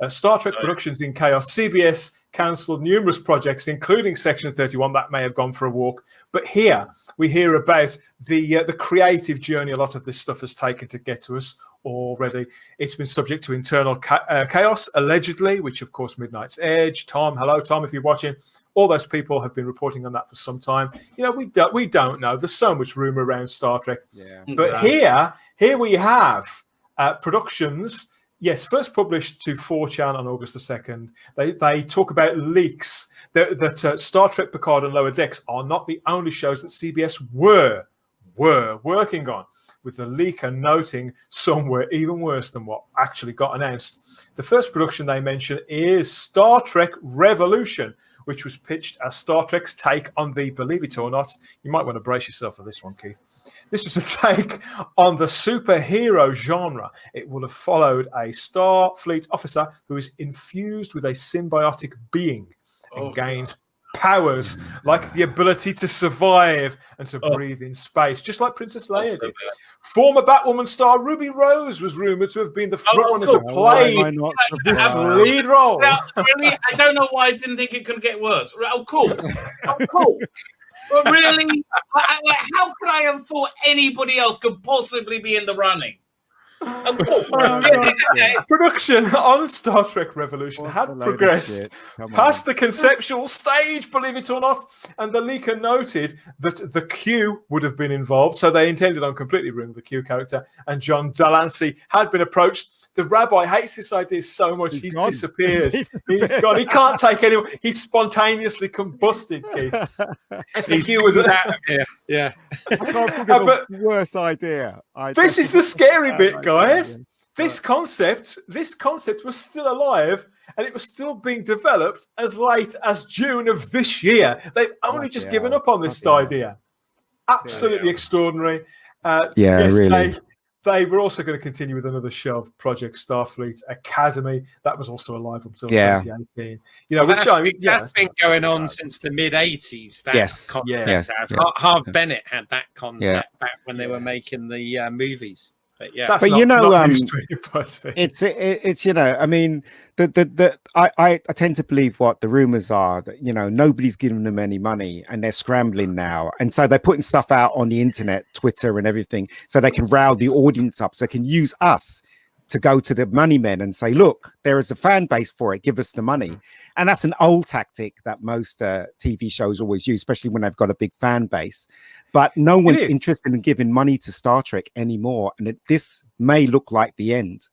[SPEAKER 1] Star Trek productions in chaos. CBS cancelled numerous projects, including Section 31. That may have gone for a walk. But here we hear about the creative journey a lot of this stuff has taken to get to us already. It's been subject to internal chaos, allegedly, which, of course, Midnight's Edge, Tom, hello, Tom, if you're watching, all those people have been reporting on that for some time. You know, we don't know. There's so much rumor around Star Trek.
[SPEAKER 4] Yeah.
[SPEAKER 1] But here we have productions. Yes, first published to 4chan on August the 2nd. They talk about leaks that Star Trek Picard and Lower Decks are not the only shows that CBS were working on, with the leaker noting some were even worse than what actually got announced. The first production they mention is Star Trek Revolution, which was pitched as Star Trek's take on the, believe it or not, you might want to brace yourself for this one, Keith. This was a take on the superhero genre. It will have followed a Starfleet officer who is infused with a symbiotic being and gains powers like the ability to survive and to breathe in space, just like Princess Leia did. Former Batwoman star Ruby Rose was rumored to have been the frontrunner to play this lead role.
[SPEAKER 2] Now, really, I don't know why I didn't think it could get worse. Of course. But really, how could I have thought anybody else could possibly be in the running? Of course.
[SPEAKER 1] Production on Star Trek Revolution had progressed past the conceptual stage, believe it or not, and the leaker noted that the Q would have been involved, so they intended on completely ruining the Q character, and John Delancey had been approached. The rabbi hates this idea so much, he's disappeared. He's gone. He can't take anyone. He's spontaneously combusted, Keith. That's the Q with that.
[SPEAKER 3] Yeah.
[SPEAKER 4] I can't think of a worse idea.
[SPEAKER 1] This is the scary bit, guys. This concept was still alive, and it was still being developed as late as June of this year. They've only just given up on this idea. Absolutely extraordinary. Yes, really. They were also going to continue with another show of Project Starfleet Academy. That was also alive until 2018. You know,
[SPEAKER 3] that's been going on since the mid-80s. Harv Bennett had that concept back when they were making the movies. But yeah,
[SPEAKER 4] but you know, it's you know, I mean, I tend to believe what the rumors are, that, you know, nobody's giving them any money and they're scrambling now, and so they're putting stuff out on the internet, Twitter and everything, so they can rile the audience up, so they can use us to go to the money men and say, look, there is a fan base for it, give us the money. And that's an old tactic that most TV shows always use, especially when they've got a big fan base. But no one's interested in giving money to Star Trek anymore. And this may look like the end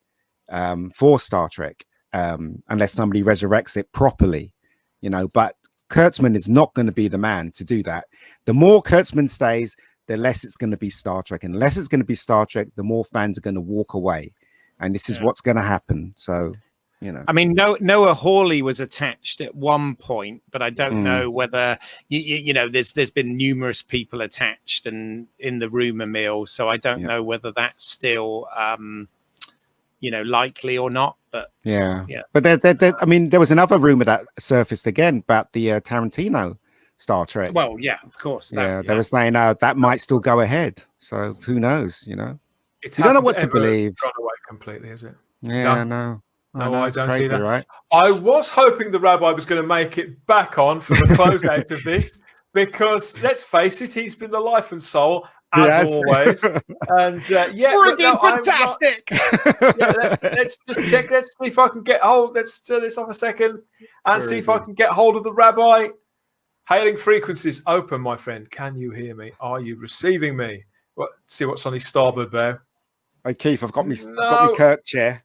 [SPEAKER 4] for Star Trek, unless somebody resurrects it properly, you know. But Kurtzman is not going to be the man to do that. The more Kurtzman stays, the less it's going to be Star Trek. And the less it's going to be Star Trek, the more fans are going to walk away. And this is what's going to happen. So, you know,
[SPEAKER 3] I mean, Noah Hawley was attached at one point, but I don't know whether you know. There's been numerous people attached and in the rumor mill, so I don't know whether that's still you know, likely or not. But but I mean, there was another rumor that surfaced again about the Tarantino Star Trek. Well, yeah, of course.
[SPEAKER 4] They were saying that might still go ahead. So who knows? You know, you don't know what to believe.
[SPEAKER 1] Gone away completely, is it?
[SPEAKER 4] Yeah, no.
[SPEAKER 1] I don't
[SPEAKER 4] crazy,
[SPEAKER 1] see that.
[SPEAKER 4] Right?
[SPEAKER 1] I was hoping the rabbi was going to make it back on for the closeout of this, because let's face it, he's been the life and soul as
[SPEAKER 4] Yes.
[SPEAKER 1] always. And
[SPEAKER 4] Friggin' fantastic!
[SPEAKER 1] let's just check. Let's see if I can get hold. Let's turn this off a second and see if I can get hold of the rabbi. Hailing frequencies open, my friend. Can you hear me? Are you receiving me? See what's on his starboard bow.
[SPEAKER 4] Hey Keith, I've got me Kirk chair.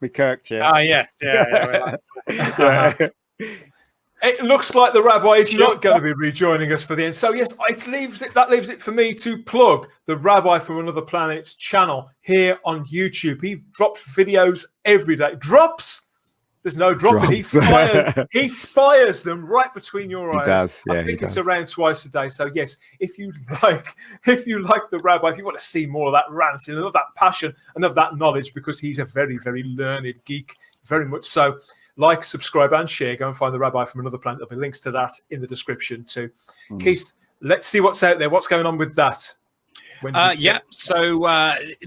[SPEAKER 4] My Kirk chair.
[SPEAKER 3] Ah, yes, yeah.
[SPEAKER 4] Yeah.
[SPEAKER 1] It looks like the rabbi is not going to be rejoining us for the end. So yes, that leaves it for me to plug the Rabbi from Another Planet's channel here on YouTube. He drops videos every day. Drops? There's no dropping. He fires them right between your eyes.
[SPEAKER 4] He does. Yeah,
[SPEAKER 1] I think it's around twice a day. So yes, if you like the rabbi, if you want to see more of that ranting and of that passion and of that knowledge, because he's a very, very learned geek, very much so. Like, subscribe, and share. Go and find the Rabbi from Another Planet. There'll be links to that in the description too. Keith, let's see what's out there. What's going on with that?
[SPEAKER 3] So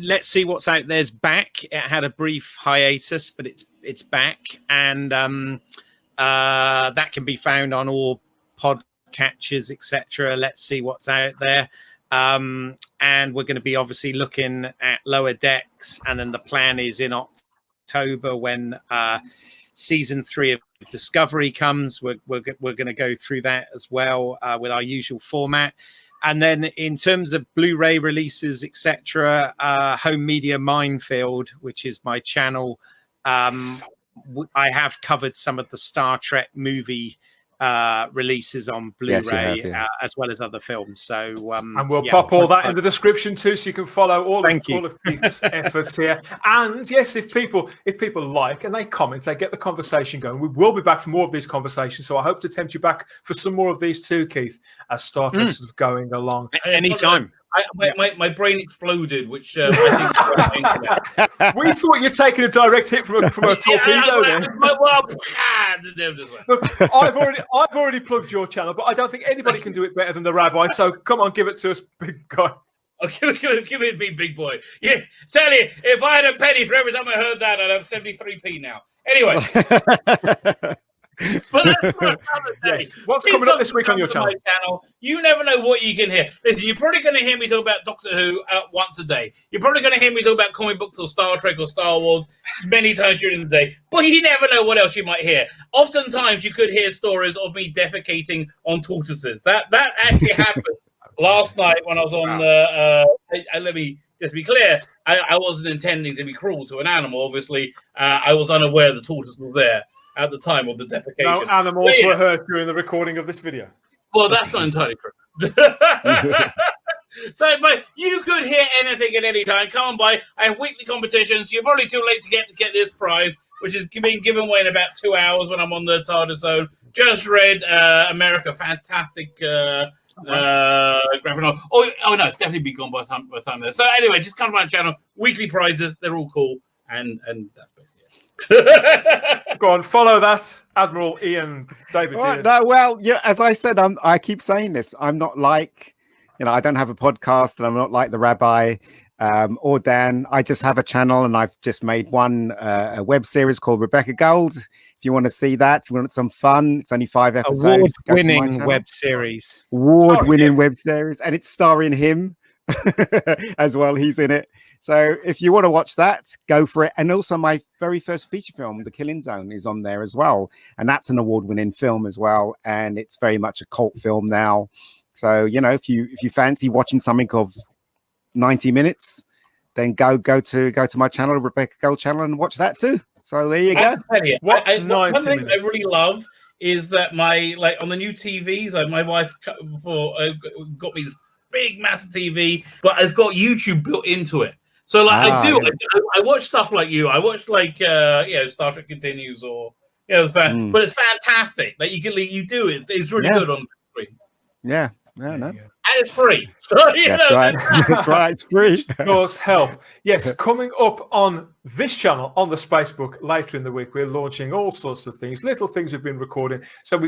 [SPEAKER 3] let's see what's out there's back. It had a brief hiatus, but it's back, and that can be found on all podcatchers, etc. Let's see what's out there. And we're going to be obviously looking at Lower Decks, and then the plan is in October when season 3 of Discovery comes. We're going to go through that as well with our usual format. And then in terms of Blu-ray releases, etc., Home Media Minefield, which is my channel, I have covered some of the Star Trek movie releases on Blu-ray, as well as other films. So
[SPEAKER 1] and we'll pop all that in the description too, so you can follow all of Keith's efforts here. And yes, if people like and they comment, they get the conversation going. We will be back for more of these conversations, so I hope to tempt you back for some more of these too, Keith, as Star Trek sort of going along.
[SPEAKER 3] Anytime.
[SPEAKER 2] My brain exploded, which I think
[SPEAKER 1] we thought you'd taken a direct hit from a torpedo. Look, I've already plugged your channel, but I don't think anybody can do it better than the Rabbi. So come on, give it to us, big guy.
[SPEAKER 2] Oh, give it me, big boy. Yeah, tell you, if I had a penny for every time I heard that, I'd have 73p now. Anyway. But that's for another day.
[SPEAKER 1] Yes. What's coming up this week on your channel?
[SPEAKER 2] You never know what you can hear. Listen, you're probably going to hear me talk about Doctor Who once a day. You're probably going to hear me talk about comic books or Star Trek or Star Wars many times during the day. But you never know what else you might hear. Oftentimes, you could hear stories of me defecating on tortoises. That actually happened last night when I was on the. Let me just be clear. I wasn't intending to be cruel to an animal. Obviously, I was unaware the tortoise was there at the time of the defecation.
[SPEAKER 1] No animals were hurt during the recording of this video.
[SPEAKER 2] Well, that's not entirely true. So, but you could hear anything at any time. Come on by. I have weekly competitions. You're probably too late to get this prize, which is being given away in about 2 hours when I'm on the TARDIS zone. Just read America. Fantastic graphic novel. Oh no, it's definitely been gone by the time there. So anyway, just come to my channel. Weekly prizes. They're all cool. And that's basically it.
[SPEAKER 1] Go on, follow that, Admiral Ian David.
[SPEAKER 4] As I said, I keep saying this. I'm not like, I don't have a podcast, and I'm not like the Rabbi or Dan. I just have a channel, and I've just made a web series called Rebecca Gold. If you want to see that, if you want some fun, it's only 5 episodes.
[SPEAKER 3] Award-winning web series.
[SPEAKER 4] Award-winning web series, and it's starring him as well. He's in it. So if you want to watch that, go for it. And also my very first feature film, The Killing Zone, is on there as well. And that's an award-winning film as well. And it's very much a cult film now. So, if you fancy watching something of 90 minutes, then go to my channel, Rebecca Gold channel, and watch that too. So there you go.
[SPEAKER 2] One thing I really love is that on the new TVs, my wife got me this big, massive TV, but it's got YouTube built into it. So I watch stuff like you. I watch Star Trek Continues or but it's fantastic. Like you do it. It's really good on the screen.
[SPEAKER 4] Yeah. No.
[SPEAKER 2] And it's free. So
[SPEAKER 4] that's right. That's right. It's free.
[SPEAKER 1] Does help. Yes, coming up on this channel on the Spacebook later in the week, we're launching all sorts of things, little things we've been recording. So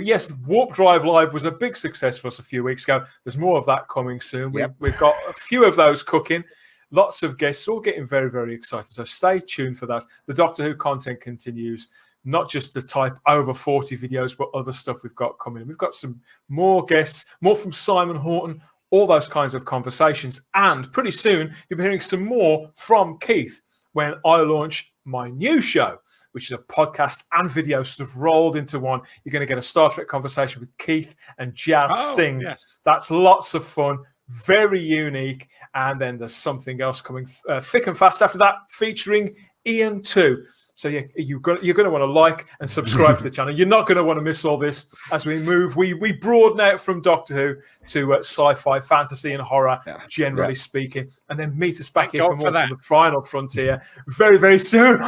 [SPEAKER 1] Warp Drive Live was a big success for us a few weeks ago. There's more of that coming soon. We've got a few of those cooking. Lots of guests, all getting very, very excited. So stay tuned for that. The Doctor Who content continues. not just the type over 40 videos, but other stuff we've got coming. We've got some more guests, more from Simon Horton, all those kinds of conversations. And pretty soon, you'll be hearing some more from Keith when I launch my new show, which is a podcast and video sort of rolled into one. You're going to get a Star Trek conversation with Keith and Jazz Singh.
[SPEAKER 3] Yes.
[SPEAKER 1] That's lots of fun, very unique. And then there's something else coming thick and fast after that, featuring Ian too. So you're going to want to like and subscribe to the channel. You're not going to want to miss all this as we move. We broaden out from Doctor Who to sci-fi, fantasy, and horror, generally speaking, and then meet us back here for more from the final frontier very, very soon.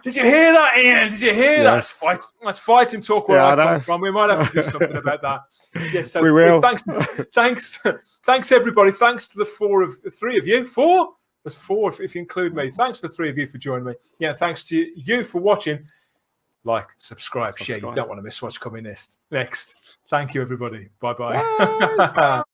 [SPEAKER 1] Did you hear that, Ian? Did you hear that? That's fighting talk where I come from. We might have to do something about that. Yes, so
[SPEAKER 4] we will.
[SPEAKER 1] Thanks, everybody. Thanks to the three of you. Four. There's four if you include me. Thanks to the three of you for joining me. Yeah, thanks to you for watching. Like, subscribe, share. You don't want to miss what's coming next. Thank you, everybody. Bye-bye.